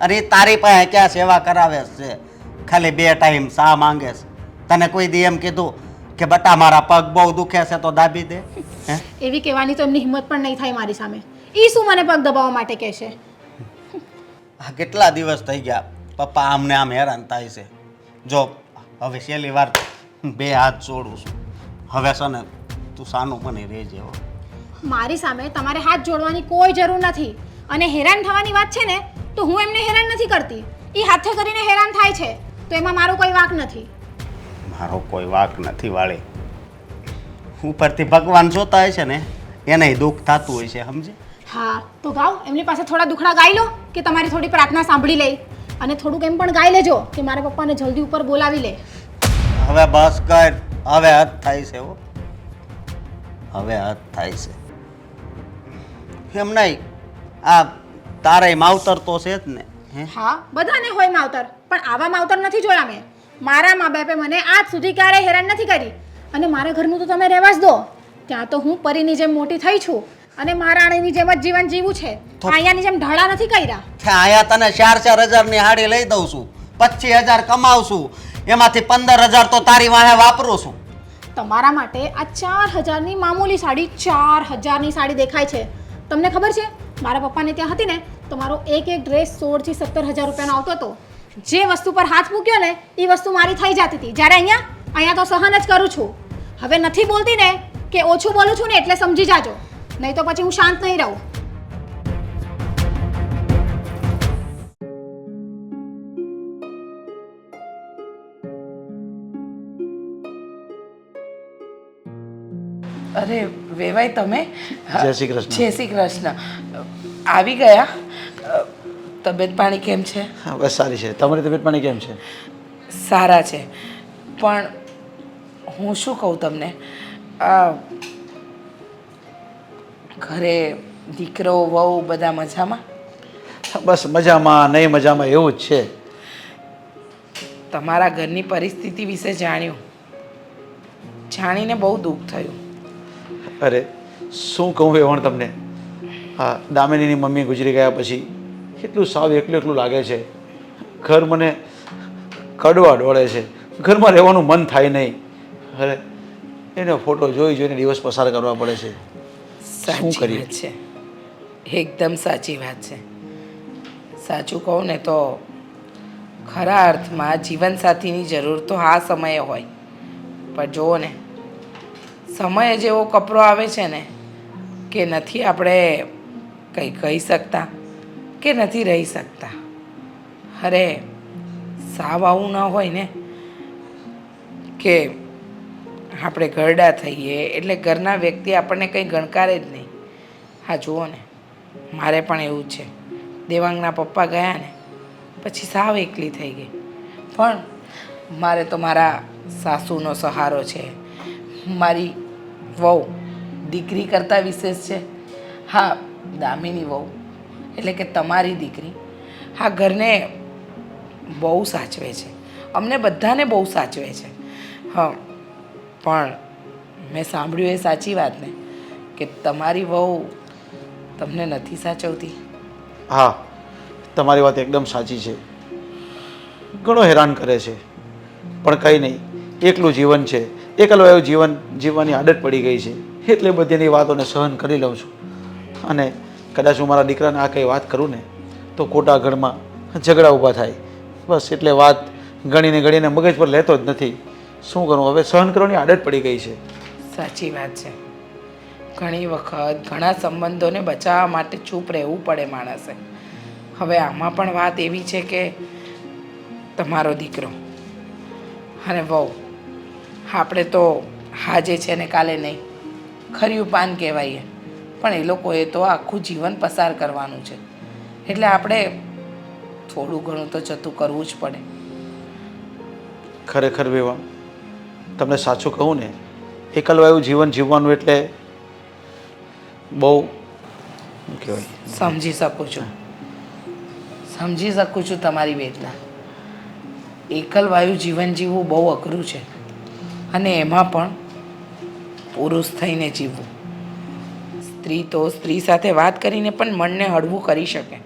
અરે તારી પાસે ક્યાં સેવા કરાવે છે? ખાલી 2 ટાઈમ ચા માંગે છે. તને કોઈ દી એમ કીધું કે બટા મારા પગ બહુ દુખે છે તો દાબી દે? હે, એવી કહેવાની તો એમની હિંમત પણ નહીં થાય મારી સામે. એ શું મને પગ દબાવવા માટે કહેશે? આ કેટલા દિવસ થઈ ગયા પપ્પા આમને આમ હેરાન થાય છે. જો હવે છેલ્લી વાર 2 હાથ જોડું છું. હવે છે ને તું સાનું બની રહેજે હો. મારી સામે તમારે હાથ જોડવાની કોઈ જરૂર નથી. અને હેરાન થવાની વાત છે ને તો હું એમને હેરાન નથી કરતી. એ હાથે કરીને હેરાન થાય છે તો એમાં મારો કોઈ વાંક નથી. મારો કોઈ વાંક નથી વાળી. ઉપરથી ભગવાન જોતા હોય છે ને એને દુઃખ થતું હોય છે, સમજે? હા તો ગાઓ, એમની પાસે થોડા દુખડા ગાઈ લો કે તમારી થોડી પ્રાર્થના સાંભળી લે. અને થોડુંક એમ પણ ગાઈ લેજો કે મારા પપ્પાને જલ્દી ઉપર બોલાવી લે. હવે બસ કર, હવે હદ થાય છે હો, હવે હદ થાય છે. એમ નહીં, આ તારે માવતર તો છે જ ને? હે, હા બધાને હોય માવતર, પણ આવા માવતર નથી જોયા મેં. મારા મા બાપે મને આજ સુધી ક્યારેય હેરાન નથી કરી. અને મારા ઘરનું તો તમે રહેવા જ દો. ત્યાં તો હું પરીની જેમ મોટી થઈ છું અને મહારાણીની જેમ જ જીવન જીવું છે. અહીંયાની જેમ ઢળા નથી કર્યા. અહીંયા તને 4,000 ની હાડી લઈ દઉં છું, 25,000 કમાવશું, એમાંથી 15,000 તો તારી વાહે વાપરું છું. તમારા માટે આ 4,000ની મામૂલી સાડી 4,000ની સાડી દેખાય છે. તમને ખબર છે મારા પપ્પાને ત્યાં હતી ને તો મારો એક ડ્રેસ 16,000 થી 17,000 રૂપિયાનો આવતો હતો. જે વસ્તુ પર હાથ મૂક્યો ને એ વસ્તુ મારી થઈ જતી હતી. જ્યારે અહીંયા તો સહન જ કરું છું. હવે નથી બોલતી ને કે ઓછું બોલું છું ને એટલે સમજી જાજો, નહીં તો પછી હું શાંત નહીં રહું. અરે વેવાઈ તમે? જય શ્રી કૃષ્ણ. જય શ્રી કૃષ્ણ. આવી ગયા? તબિયત પાણી કેમ છે? હા બસ સારી છે. તમારી તબિયત પાણી કેમ છે? સારા છે. પણ હું શું કહું તમને, આ ઘરે દીકરો વહુ બધા મજામાં? બસ મજામાં નહીં મજામાં એવું જ છે. તમારા ઘરની પરિસ્થિતિ વિશે જાણીને બહુ દુઃખ થયું. અરે શું કહું એવણ તમને, હા દામિનીની મમ્મી ગુજરી ગયા પછી કેટલું સાવ એકલું એકલું લાગે છે. ઘર મને કડવા ડોળે છે, ઘરમાં રહેવાનું મન થાય નહીં. અરે એનો ફોટો જોઈને દિવસ પસાર કરવા પડે છે. શું સાચી કરીએ? વાત છે, એકદમ સાચી વાત છે. સાચું કહું ને તો ખરા અર્થમાં જીવનસાથીની જરૂર તો આ સમયે હોય, પણ જુઓ ને સમય જેવો કપરો આવે છે ને કે નથી આપણે કંઈ કહી શકતા કે નથી રહી શકતા. અરે સાવ આવું ન હોય ને કે આપણે ઘરડા થઈએ એટલે ઘરના વ્યક્તિ આપણને કંઈ ગણકારે જ નહીં. હા જુઓ ને મારે પણ એવું જ છે. દેવાંગના પપ્પા ગયા ને પછી સાવ એકલી થઈ ગઈ. પણ મારે તો મારા સાસુનો સહારો છે, મારી વહુ દીકરી કરતાં વિશેષ છે. હા દામિની વહુ એટલે કે તમારી દીકરી હા ઘરને બહુ સાચવે છે, અમને બધાને બહુ સાચવે છે. હા પણ મેં સાંભળ્યું એ સાચી વાત ને કે તમારી વહુ તમને નથી સાચવતી? હા તમારી વાત એકદમ સાચી છે. ઘણો હેરાન કરે છે, પણ કંઈ નહીં, એકલું જીવન છે, એકલો એવું જીવન જીવવાની આદત પડી ગઈ છે એટલે બધીની વાતોને સહન કરી લઉં છું. અને કદાચ હું મારા દીકરાને આ કંઈ વાત કરું ને તો ખોટા ઘરમાં ઝઘડા ઊભા થાય. બસ એટલે વાત ગણીને મગજ પર લેતો જ નથી. શું કરું, હવે સહન કરવાની આદત પડી ગઈ છે. સાચી વાત છે. ઘણી વખત ઘણા સંબંધોને બચાવવા માટે ચૂપ રહેવું પડે માણસે. હવે આમાં પણ વાત એવી છે કે તમારો દીકરો અને વહુ આપણે તો આજે છે ને કાલે નહીં, ખર્યું પાન કહેવાય. પણ એ લોકોએ તો આખું જીવન પસાર કરવાનું છે, એટલે આપણે થોડું ઘણું તો જતું કરવું જ પડે. ખરેખર વેવાણ, તમને સાચું કહું ને, એકલવાયું જીવન જીવવાનું એટલે બહુ શું કહેવાય. સમજી શકું છું તમારી વેદના. એકલવાયું જીવન જીવવું બહુ અઘરું છે, અને એમાં પણ પુરુષ થઈને જીવવું. સ્ત્રી તો સ્ત્રી સાથે વાત કરીને પણ મનને હળવું કરી શકે.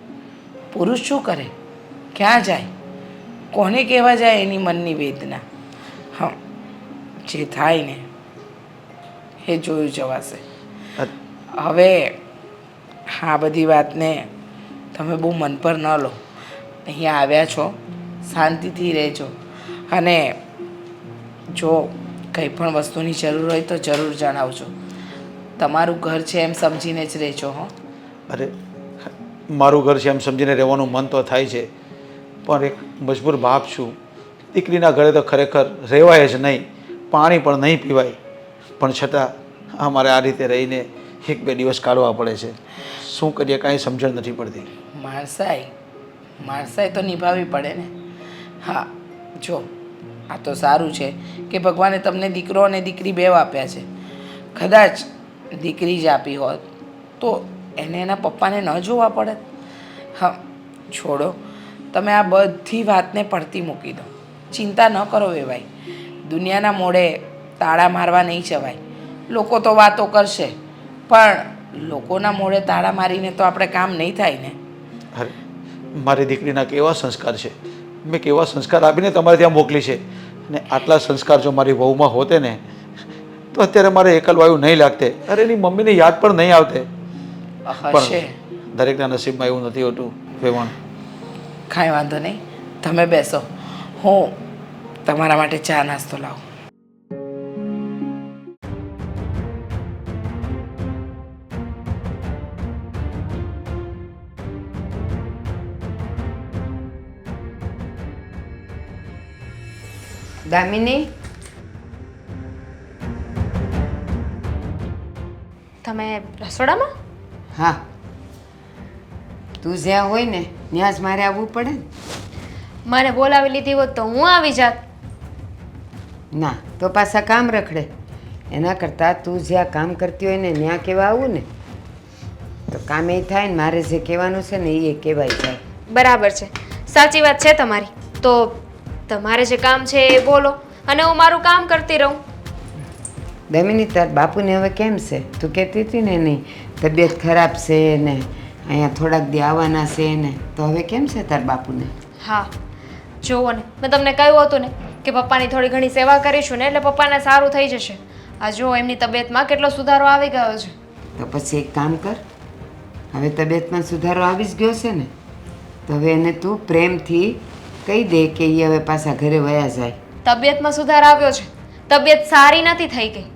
પુરુષ શું કરે, ક્યાં જાય, કોને કહેવા જાય એની મનની વેદના? હા, જે થાય ને એ જોયું જવાશે. હવે આ બધી વાતને તમે બહુ મન પર ન લો. અહીંયા આવ્યા છો, શાંતિથી રહેજો, અને જો કંઈ પણ વસ્તુની જરૂર હોય તો જરૂર જણાવજો. તમારું ઘર છે એમ સમજીને જ રહેજો. હો, અરે મારું ઘર છે એમ સમજીને રહેવાનું મન તો થાય છે, પણ એક મજબૂર બાપ છું. દીકરીના ઘરે તો ખરેખર રહેવાય જ નહીં, પાણી પણ નહીં પીવાય, પણ છતાં અમારે આ રીતે રહીને 1-2 દિવસ કાઢવા પડે છે. શું કરીએ, કાંઈ સમજણ નથી પડતી. માણસાઈ તો નિભાવવી પડે ને. હા, જો આ તો સારું છે કે ભગવાને તમને દીકરો અને દીકરી બેવ આપ્યા છે. કદાચ દીકરી જ આપી હોત તો એને એના પપ્પાને ન જોવા પડે. હા, છોડો, તમે આ બધી વાતને પડતી મૂકી દો. ચિંતા ન કરો વેવાઈ. દુનિયાના મોઢે તાળા મારવા નહીં જવાય. લોકો તો વાતો કરશે, પણ લોકોના મોઢે તાળા મારીને તો આપણે કામ નહીં થાય ને. અરે મારી દીકરીના કેવા સંસ્કાર છે, મેં કેવા સંસ્કાર આપીને તમારે ત્યાં મોકલી છે, અને આટલા સંસ્કાર જો મારી વહુમાં હોતે ને તો અત્યારે મારે એકલવાયું નહીં લાગતે. અરે એની મમ્મીને યાદ પણ નહીં આવતે. હશે, દરેકના નસીબમાં એવું નથી હોતું વેવાણ. કાંઈ વાંધો નહીં, તમે બેસો, હું તમારા માટે ચા નાસ્તો લાવું. દામિની, તમે રસોડામાં? હા, તું જ્યાં હોય ને ત્યાં જ મારે આવવું પડે ને. મને બોલાવી લીધી હોત તો હું આવી જાત. ના, તો પાછા કામ રખડે. એના કરતાં તું જ્યાં કામ કરતી હોય ને ત્યાં કહેવા આવું ને તો કામ એ થાય ને મારે જે કહેવાનું છે ને એ કહેવાય જાય. બરાબર છે, સાચી વાત છે તમારી. તો તમારે જે કામ છે એ બોલો, અને હું મારું કામ કરતી રહું. દામિની, તાર બાપુને હવે કેમ છે? તું કહેતી હતી ને એની તબિયત ખરાબ છે ને અહીંયા થોડાક દી આવવાના છે ને, તો હવે કેમ છે તાર બાપુને? હા, જુઓ ને, મેં તમને કહ્યું હતું ને કે પપ્પાની થોડી ઘણી સેવા કરીશું ને એટલે પપ્પાને સારું થઈ જશે. આ જુઓ, એમની તબિયતમાં કેટલો સુધારો આવી ગયો છે. તો પછી એક કામ કર, હવે તબિયતમાં સુધારો આવી જ ગયો છે ને, તો હવે એને તું પ્રેમથી કહી દે કે એ હવે પાછા ઘરે વયા જાય. તબિયતમાં સુધાર આવ્યો છે, તબિયત સારી નથી થઈ ગઈ.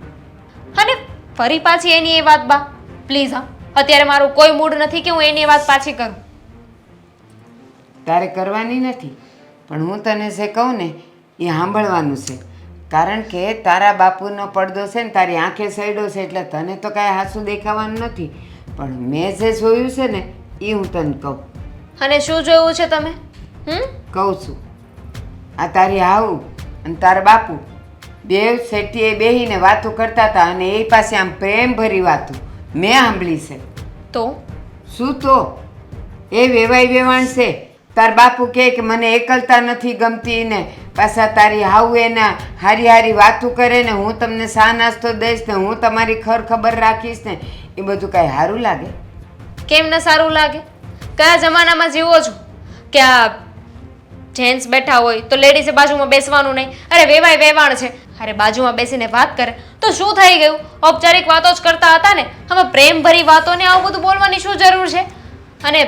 અને ફરી પાછી એની એ વાત બા, પ્લીઝ. હા, અત્યારે મારું કોઈ મૂડ નથી કે હું એની વાત પાછી કરું. તારે કરવાની નથી, પણ હું તને જે કહું ને એ સાંભળવાનું છે. કારણ કે તારા બાપુનો પડદો છે ને તારી આંખે સડ્યો છે, એટલે તને તો કાંઈ હાસું દેખાવાનું નથી, પણ મેં જે જોયું છે ને એ હું તને કહું. અને શું જોયું છે તમે? કહું છું, આ તારી હાવ અને તારા બાપુ બેવ શેઠીએ બેહીને વાતો કરતા હતા, અને એ પાસે આમ પ્રેમ ભરી વાતો મેં સાંભળી છે. તો શું તો એ વેવાઈ વેવાણ છે. તાર બાપુ કહે કે મને એકલતા નથી ગમતી ને પાછા તારી હાવ એના હારી હારી વાતું કરે ને હું તમને શા નાસ્તો દઈશ ને હું તમારી ખબર રાખીશ ને, એ બધું કાંઈ સારું લાગે? કેમ ન સારું લાગે? કયા જમાનામાં જીવો છો કે આ જેન્ટ્સ બેઠા હોય તો લેડીઝે બાજુમાં બેસવાનું નહીં? અરે વેવાય વેવાણ છે, અરે બાજુમાં બેસીને વાત કરે તો શું થઈ ગયું? ઔપચારિક વાતો જ કરતા હતા ને, હવે પ્રેમ ભરી વાતોને આવું બધું બોલવાની શું જરૂર છે? અને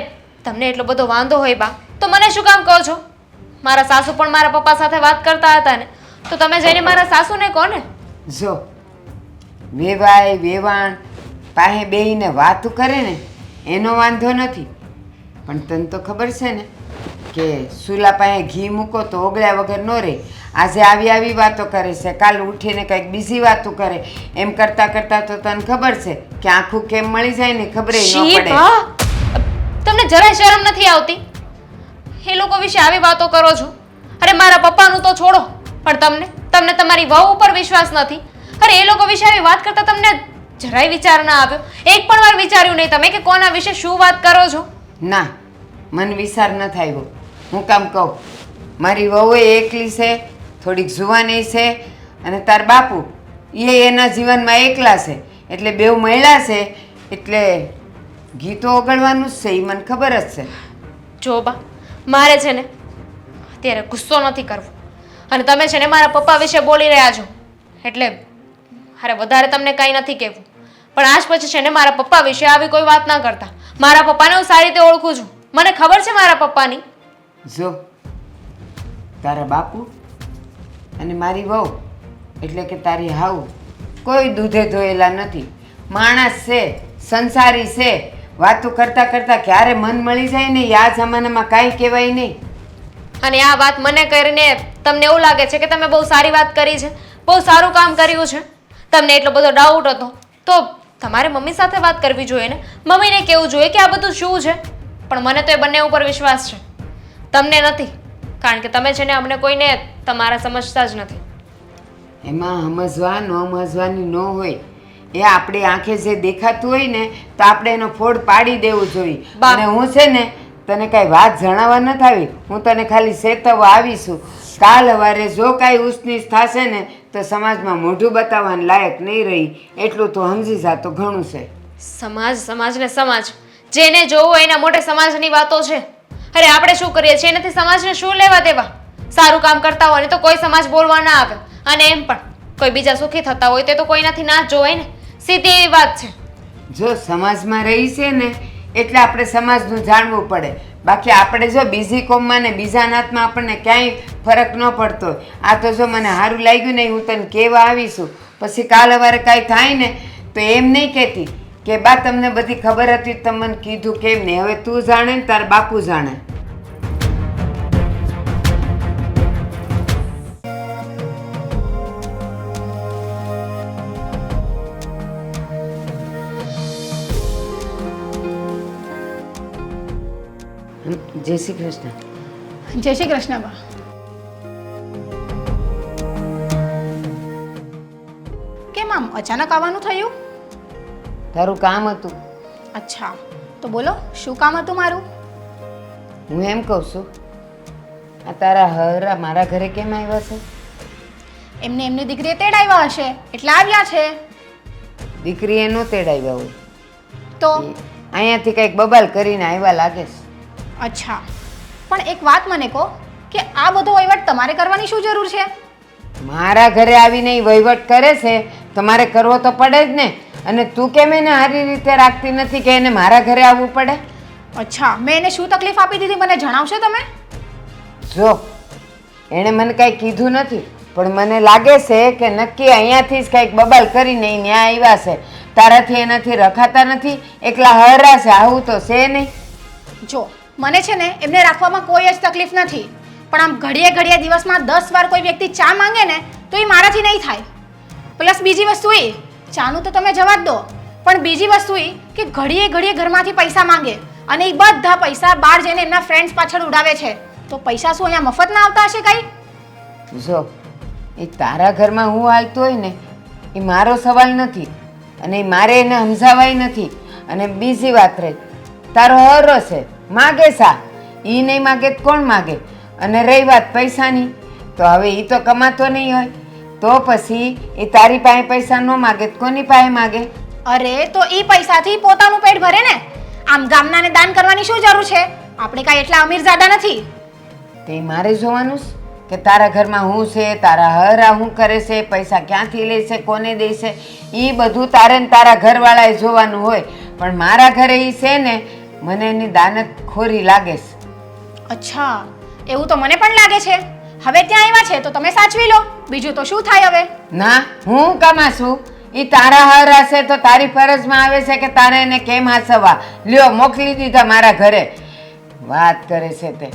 તમને એટલો બધો વાંધો હોય બા તો મને શું કામ કહો છો? મારા સાસુ પણ મારા પપ્પા સાથે વાત કરતા હતા ને, તો તમે જઈને મારા સાસુને કહો ને. જો વેવાય વેવાણ પાસે બેહીને વાતું કરે ને એનો વાંધો નથી, પણ તને તો ખબર છે ને કે સુલા પાસે ઘી મૂકો તો ઓગળ્યા વગર ન રહે. આજે આવી વાતો કરે છે, કાલ ઉઠીને કંઈક બીજી વાતો કરે. એમ કરતાં કરતાં તો તને ખબર છે કે આખું કેમ મળી જાય ને ખબર ન છી, પડે. બા. તમને જરાય શરમ નથી આવતી? એ લોકો વિશે આવી વાતો કરો છો? અરે મારા પપ્પાનું તો છોડો, પણ તમને તમારી વહુ ઉપર વિશ્વાસ નથી? અરે એ લોકો વિશે આવી વાત કરતા તમને જરાય વિચાર ના આવ્યો? એક પણ વાર વિચાર્યું નહીં તમે કે કોના વિશે શું વાત કરો છો? ના, મને વિચાર ન આવ્યો. હું કામ કહું, મારી વહુ એકલી છે, થોડીક જુવાની છે, અને તાર બાપુ એ એના જીવનમાં એકલા છે, એટલે બેઉ મહિલા છે, એટલે ગીતો ઓગળવાનું જ છે, એ મને ખબર જ છે. જો બા, મારે છે ને અત્યારે ગુસ્સો નથી કરવો, અને તમે છે ને મારા પપ્પા વિશે બોલી રહ્યા છો એટલે અરે વધારે તમને કંઈ નથી કહેવું, પણ આજ પછી છે ને મારા પપ્પા વિશે આવી કોઈ વાત ના કરતા. મારા પપ્પાને હું સારી રીતે ઓળખું છું, મને ખબર છે મારા પપ્પાની. જો તારા બાપુ અને મારી વહુ એટલે કે તારી હાઉ કોઈ દૂધે ધોયેલા નથી. માણસ છે, સંસારી છે. વાતો કરતાં કરતાં ક્યારે મન મળી જાય ને આ જમાનામાં કાંઈ કહેવાય નહીં. અને આ વાત મને કરીને તમને એવું લાગે છે કે તમે બહુ સારી વાત કરી છે, બહુ સારું કામ કર્યું છે? તમને એટલો બધો ડાઉટ હતો તો તમારે મમ્મી સાથે વાત કરવી જોઈએ ને, મમ્મીને કહેવું જોઈએ કે આ બધું શું છે. પણ મને તો એ બંને ઉપર વિશ્વાસ છે, તમને નથી, કારણ કે તમે છે ને અમને કોઈને તમારા સમજતા જ નથી. એમાં સમજવા ન સમજવાની ન હોય, એ આપણી આંખે જે દેખાતું હોય ને તો આપણે એનો ફોડ પાડી દેવું જોઈએ. બા- અને હું છે ને તને કાંઈ વાત જણાવવા નથી આવી, હું તને ખાલી ચેતવવા આવીશું. કાલ સવારે જો કાંઈ ઉસનીસ થશે ને તો સમાજમાં મોઢું બતાવવાનું લાયક નહીં રહી, એટલું તો સમજી જા તો ઘણું છે. સમાજ ને સમાજ, જેને જોવું એના મોટે સમાજની વાતો છે. અરે આપણે શું કરીએ છીએ એનાથી સમાજને શું લેવા દેવા? સારું કામ કરતા હોય ને તો કોઈ સમાજ બોલવા ના આવે, અને એમ પણ કોઈ બીજા સુખી થતા હોય તે તો કોઈનાથી ના જ જોવાય ને, સીધી એવી વાત છે. જો સમાજમાં રહી છે ને એટલે આપણે સમાજનું જાણવું પડે, બાકી આપણે જો બીજી કોમમાં ને બીજા નાતમાં આપણને ક્યાંય ફરક ન પડતો હોય. આ તો જો મને સારું લાગ્યું નહીં, હું તને કહેવા આવીશું, પછી કાલ સવારે કાંઈ થાય ને તો એમ નહીં કહેતી કે બા તમને બધી ખબર હતી તમે મને કીધું કેમ નહીં. હવે તું જાણે ને તાર બાપુ જાણે. જય શ્રી કૃષ્ણ. જય શ્રી કૃષ્ણ બા. કેમ આમ અચાનક આવવાનું થયું? તારું કામ હતું. અચ્છા, તો બોલો શું કામ હતું મારું? હું એમ કહું છું, આ તારા હરા મારા ઘરે કેમ આવ્યા છે? એમને એમની દીકરીએ તેડાવ્યા હશે એટલે આવ્યા છે. દીકરીએ નો તેડાવ્યા હોય, તો અહીંયાથી કંઈક બબાલ કરીને આવ્યા લાગે છે. અચ્છા, પણ એક વાત મને કહો કે આ બધો વહીવટ તમારે કરવાની શું જરૂર છે? મારા ઘરે આવીને ઈ વહીવટ કરે છે, તમારે કરવો તો પડે જ ને. અને તું કેમ એને સારી રીતે રાખતી નથી કે એને મારા ઘરે આવવું પડે? અચ્છા, મેં એને શું તકલીફ આપી દીધી મને જણાવશો તમે? જો એણે મને કાંઈ કીધું નથી, પણ મને લાગે છે કે નક્કી અહીંયાથી જ કંઈક બબાલ કરીને ઈ ન્યા આવ્યા છે. તારાથી એનાથી રખાતા નથી, એકલા હરા છે, આવું તો છે નહીં. જો મને છે ને એમને રાખવામાં કોઈ જ તકલીફ નથી, પણ આમ ઘડીએ ઘડીએ દિવસમાં 10 વાર કોઈ વ્યક્તિ ચા માંગે ને તો એ મારાથી નહીં થાય. પ્લસ બીજી વસ્તુ એ, ચાનું તો તમે જવા જ દો, પણ બીજી વસ્તુ એ કે ઘડીએ ઘડીએ ઘરમાંથી પૈસા માંગે અને એ બધા પૈસા બહાર જઈને એમના ફ્રેન્ડ્સ પાછળ ઉડાવે છે. તો પૈસા શું અહીંયા મફત ના આવતા હશે કઈ? જો એ તારા ઘરમાં હું હાલતું હોય ને એ મારો સવાલ નથી, અને ઈ મારે એને સમજાવાય નથી. અને બીજી વાત રહી, તારો હરો છે, માગે સા, એ નહીં માગે તો કોણ માગે? અને રહી વાત પૈસાની, તો હવે એ તો કમાતો નહીં હોય, તો પછી એ તારી પાસે પૈસા ન માગે તો કોની પાસે માગે? અરે તો એ પૈસાથી પોતાનું પેટ ભરે ને, આમ ગામનાને દાન કરવાની શું જરૂર છે? આપણે કાંઈ એટલા અમીરજાદા નથી. તે મારે જોવાનું છે કે તારા ઘરમાં હું છે, તારા હરા શું કરે છે, પૈસા ક્યાંથી લે છે, કોને દે છે, એ બધું તારે ને તારા ઘરવાળાએ જોવાનું હોય. પણ મારા ઘરે એ છે ને, મને એની દાનત ખોરી લાગે છે. અચ્છા, એવું તો મને પણ લાગે છે. હવે ત્યાં આવ્યા છે તો તમે સાચવી લો, બીજું તો શું થાય હવે? ના, હું કમાશું, એ તારા હર હશે તો તારી ફરજમાં આવે છે કે તારે એને કેમ હાસવા. લ્યો મોકલી દીધા મારા ઘરે. વાત કરે છે તે.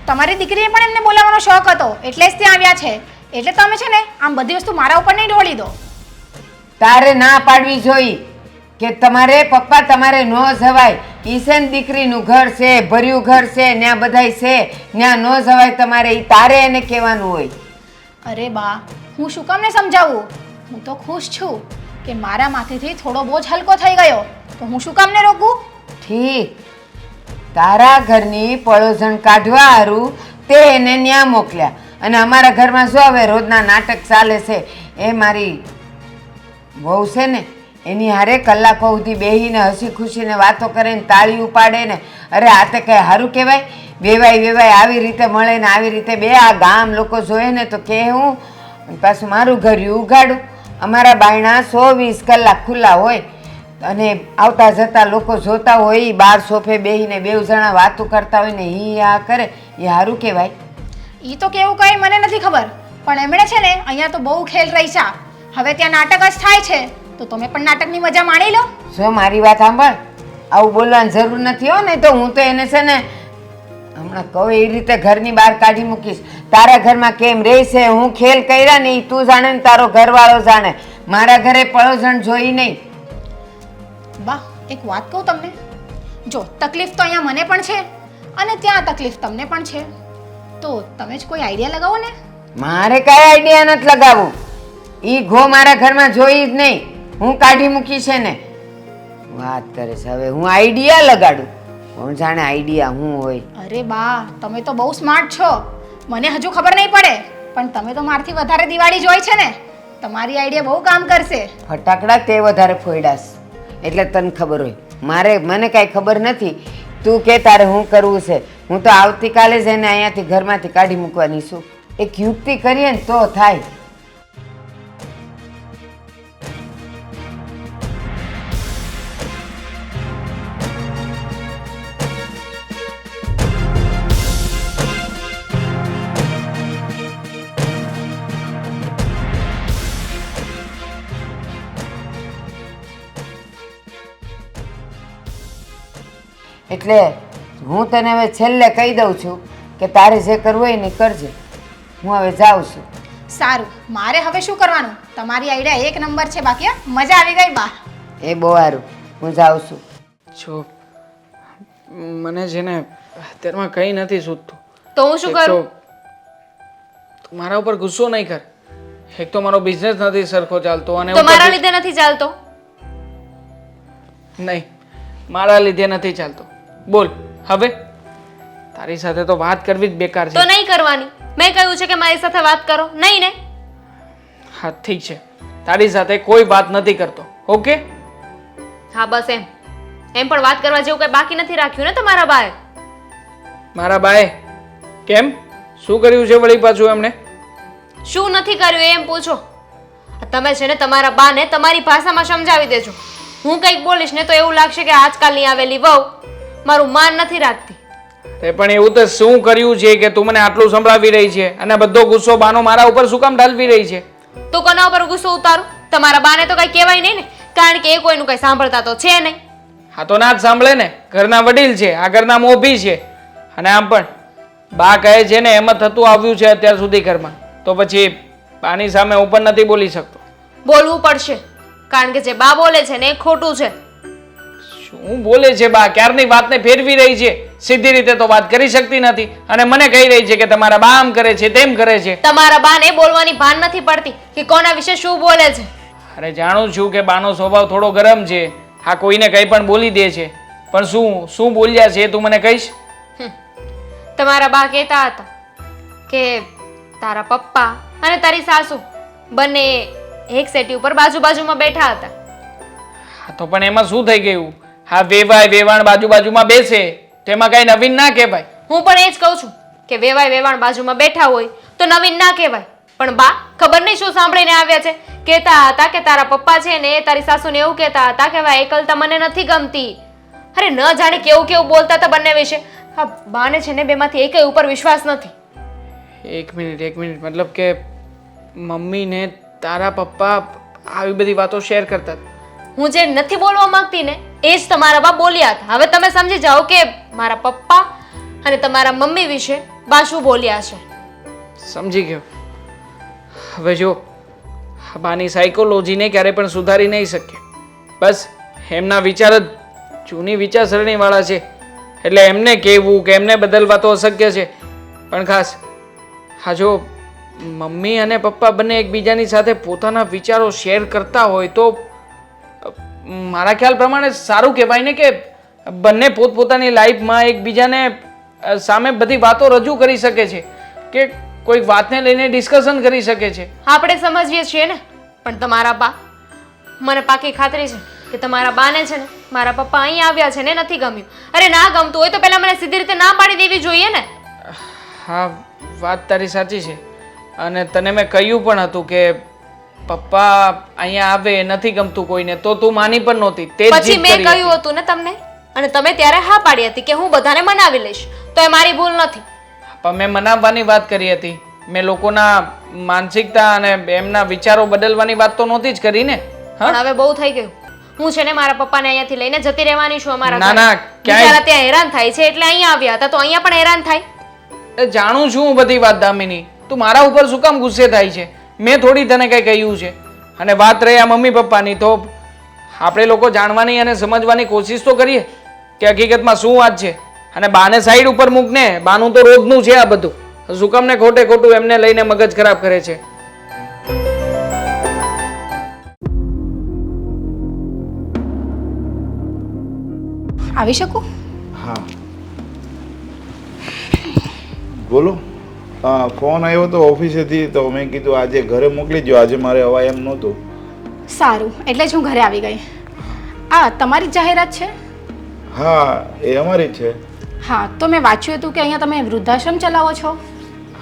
તમારી દીકરીને પણ એમને બોલાવવાનો શોખ હતો એટલે જ ત્યાં આવ્યા છે. એટલે તમે છે ને આમ બધી વસ્તુ મારા ઉપર નહીં ઢોળી દો. તારે ના પાડવી જોઈ કે તમારે પપ્પા તમારે ન જવાય. ઈસેન દીકરીનું ઘર છે, ભર્યું ઘર છે, ત્યાં બધાય છે, ત્યાં ન જવાય તમારે. ઈ તારે એને કહેવાનું હોય. અરે બા, હું શું કામ ને સમજાવું? હું તો ખુશ છું કે મારા માથેથી થોડો બોજ હલકો થઈ ગયો, તો હું શું કામ ને રોકું? ઠીક, તારા ઘરની પડોજણ કાઢવા હારું તે એને ન્યા મોકલ્યા, અને અમારા ઘરમાં શું હવે રોજના નાટક ચાલે છે. એ મારી વહુ છે ને એની હારે કલાકો સુધી બેહીને હસી ખુશીને વાતો કરે ને તાળી ઉપાડે ને, અરે આ તે કંઈ સારું કહેવાય? વેવાય આવી રીતે મળે ને આવી રીતે બે આ ગામ લોકો જોયે ને તો કે હું પાછું મારું ઘર ઉગાડું. અમારા બાયણા 120 કલાક ખુલ્લા હોય અને આવતા જતા લોકો જોતા હોય, ઈ બાર સોફે બેહીને બેઉ જણા વાતો કરતા હોય ને ઈ આ કરે, એ સારું કહેવાય? ઈ તો કેવું કઈ મને નથી ખબર, પણ એમણે છે ને અહીંયા તો બહુ ખેલ રહી છે. હવે ત્યાં નાટક જ થાય છે તો તમે પણ નાટકની મજા માણી લો. જો મારી વાત સાંભળ, આવું બોલવાની જરૂર નથી હો, નહીં તો હું તો એને છે ને હમણાં કહું એ રીતે ઘરની બહાર કાઢી મૂકીશ. તારા ઘરમાં કેમ રહેશે, હું ખેલ કર્યા ને ઈ તું જાણે ને તારો ઘરવાળો જાણે. મારા ઘરે પડોજણ જોઈ નહીં. બા, એક વાત કહું તમને, જો તકલીફ તો અહીંયા મને પણ છે અને ત્યાં તકલીફ તમને પણ છે, તો તમે જ કોઈ આઈડિયા લગાવો ને. મારે કાંઈ આઈડિયા નથી લગાવવું. ઈ ઘો મારા ઘરમાં જોઈ જ નહીં, હું કાઢી મૂકી છે ને. વાત કરે છે હવે હું આઈડિયા લગાડું, કોણ જાણે આઈડિયા હું હોય. અરે બા, તમે તો બહુ સ્માર્ટ છો, મને હજુ ખબર નહીં પડે, પણ તમે તો મારથી વધારે દિવાળી જોઈ છે ને, તમારી આઈડિયા બહુ કામ કરશે. ફટાકડા તે વધારે ફોડાશ એટલે તને ખબર હોય, મને કાંઈ ખબર નથી. તું કે તારે હું કરવું છે. હું તો આવતીકાલે જ એને અહીંયાથી ઘરમાંથી કાઢી મૂકવાની છું. એક યુક્તિ કરીએ ને તો થાય. એટલે હું તને હવે છેલ્લે કહી દઉં છું કે તારે જે કરવું હોય ને કરજે. હું હવે જાઉં છું. સારું, મારે હવે શું કરવાનું? તમારી આઈડિયા એક નંબર છે. બાકી મજા આવી ગઈ બા. એ બહુ સારું, હું જાઉં છું. જો મને છે ને અત્યારમાં કંઈ નથી સૂઝતું. તો હું શું કરું? તું મારા ઉપર ગુસ્સો નહીં કર. એક તો મારો બિઝનેસ નથી સરખો ચાલતો, અને તો મારા લીધે નથી ચાલતો? નહીં, મારા લીધે નથી ચાલતો. બોલ હવે, તારી સાથે તો વાત કરવી જ બેકાર તો છે. નહીં કરવાની. મેં કહ્યું છે કે મારી સાથે વાત કરો, નહીં ને? હા ઠીક છે, તારી સાથે કોઈ વાત નથી કરતો. ઓકે? હા બસ એમ પણ વાત કરવા જેવું કઈ બાકી નથી રાખ્યું ને તમારા બાએ? મારા બાએ કેમ? શું કર્યું છે વળી પાછું એમણે? શું નથી કર્યું એમ પૂછો. તમે છે ને તમારા બાને તમારી ભાષામાં સમજાવી દેજો. હું કંઈક બોલીશ ને તો એવું લાગશે કે આજકાલની આવેલી વહુ મારું માન નથી રાખતી. તે પણ એવું તો શું કર્યું છે કે તું મને આટલું સંભળાવી રહી છે અને બધો ગુસ્સો બાનો મારા ઉપર શું કામ ઢાલવી રહી છે? તો કોના ઉપર ગુસ્સો ઉતારું? તમારા બાને તો કઈ કહેવાય નહીં ને, કારણ કે એ કોઈનું કઈ સાંભળતા તો છે નહીં. હા તો ના જ સાંભળે ને, ઘરના વડીલ છે, આ ઘરના મોભી છે. અને આમ પણ બા કહે છે ને એમ જ થતું આવ્યું છે અત્યાર સુધી ઘરમાં, તો પછી બાની સામે હું પણ નથી બોલી શકતો. બોલવું પડશે, કારણ કે જે બા બોલે છે ને એ ખોટું છે. શું બોલે છે બા? ક્યારની વાતને ફેરવી રહી છે, સીધી રીતે તો વાત કરી શકતી નથી અને મને કહી રહી છે કે તમારા બા આમ કરે છે તેમ કરે છે. તમારા બાને બોલવાની ભાન નથી પડતી કે કોના વિશે શું બોલે છે. અરે જાણું છું કે બાનો સ્વભાવ થોડો ગરમ છે, હા કોઈને કંઈ પણ બોલી દે છે, પણ શું શું બોલ્યા છે તું મને કહીશ? તમારા બા કહેતા હતા કે તારા પપ્પા અને તારી સાસુ બંને એક સેટી ઉપર બાજુમાં બેઠા હતા. હા તો પણ એમાં શું થઈ ગયું? હા વેવાણ બાજુમાં બેસે, તેમાં કઈ નવીન ના કહેવાય. હું પણ એ જ કહું છું કે વેવાણ બાજુમાં બેઠા હોય તો નવીન ના કહેવાય. પણ બા ખબર નહીં શું સાંભળીને આવ્યા છે, કહેતા હતા કે તારા પપ્પા છે ને એ તારી સાસુને એવું કહેતા હતા કે એકલતા મને નથી ગમતી. અરે ન જાણે કેવું બોલતા હતા બંને વિશે. હા બાને છે ને બેમાંથી એકેય ઉપર વિશ્વાસ નથી. એક મિનિટ મતલબ કે મમ્મીને તારા પપ્પા આવી બધી વાતો શેર કરતા હતા? હું જે નથી બોલવા માંગતી ને એ જ તમારા બા બોલ્યા હતા. હવે તમે સમજી જાઓ કે મારા પપ્પા અને તમારા મમ્મી વિશે બા શું બોલ્યા છે? સમજી ગયો. હવે જો બાની સાયકોલોજીને ક્યારે પણ સુધારી નહીં શકીએ. બસ એમના વિચાર જ જૂની વિચારસરણીવાળા છે, એટલે એમને કહેવું કે એમને બદલવા તો અશક્ય છે. પણ ખાસ હા, જો મમ્મી અને પપ્પા બંને એકબીજાની સાથે પોતાના વિચારો શેર કરતા હોય તો મારા ખ્યાલ પ્રમાણે સારું કહેવાય ને, કે બંને પોતપોતાની લાઈફમાં એકબીજાને સામે બધી વાતો રજૂ કરી શકે છે, કે કોઈક વાતને લઈને ડિસ્કશન કરી શકે છે. આપણે સમજીએ છીએ ને, પણ તમારા બા, મને પાકી ખાતરી છે કે તમારા બાને છે ને મારા પપ્પા અહીં આવ્યા છે ને નથી ગમ્યું. અરે ના ગમતું હોય તો પહેલા મને સીધી રીતે ના પાડી દેવી જોઈએ ને. હા, વાત તારી સાચી છે. અને તને મેં કહ્યું પણ હતું કે પપ્પા અહીંયા આવે નથી ગમતું કોઈને, તો તું માની પણ નહોતી. તે જ પછી જીદ મેં કરી કહ્યું હતી. હતું ને તમને, અને તમે ત્યારે હા પાડી હતી કે હું બધાને મનાવી લઈશ, તો એ મારી ભૂલ નથી. પણ મેં મનાવવાની વાત કરી હતી. મેં લોકોના માનસિકતા અને એમના વિચારો બદલવાની વાત તો નહોતી જ કરી ને. હા, પણ હવે બહુ થઈ ગયું. હું છે ને મારા પપ્પાને અહીંયાથી લઈને જતી રહેવાની છું અમારા ના, ઘરે. ના, ક્યાંય- બિચારા ત્યાં હેરાન થાય છે એટલે અહીંયા આવ્યા હતા, તો અહીંયા પણ હેરાન થાય. એ જાણું છું હું બધી વાત દામિની. તું મારા ઉપર શું કામ ગુસ્સે થાય છે? મેં થોડી તને કંઈ કહ્યું છે. અને વાત રહી આ મમ્મી પપ્પાની, તો આપણે લોકો જાણવાની અને સમજવાની કોશિશ તો કરીએ કે હકીકતમાં શું વાત છે. અને બાને સાઈડ ઉપર મૂકને, બાનું તો રોજનું છે આ બધું. શું કામ ને ખોટે ખોટું એમને લઈને મગજ ખરાબ કરે છે. આવી શકું? હા, બોલો. ફોન આવ્યો તો ઓફિસેથી, તો મેં કીધું આજે ઘરે મોકલી દો, આજે મારે અવાય એમ નહોતું. સારું, એટલે જ હું ઘરે આવી ગઈ. આ તમારી જ જાહેરાત છે? હા, એ અમારી જ છે. હા, તો મેં વાંચ્યું હતું કે અહીંયા તમે વૃદ્ધાશ્રમ ચલાવો છો.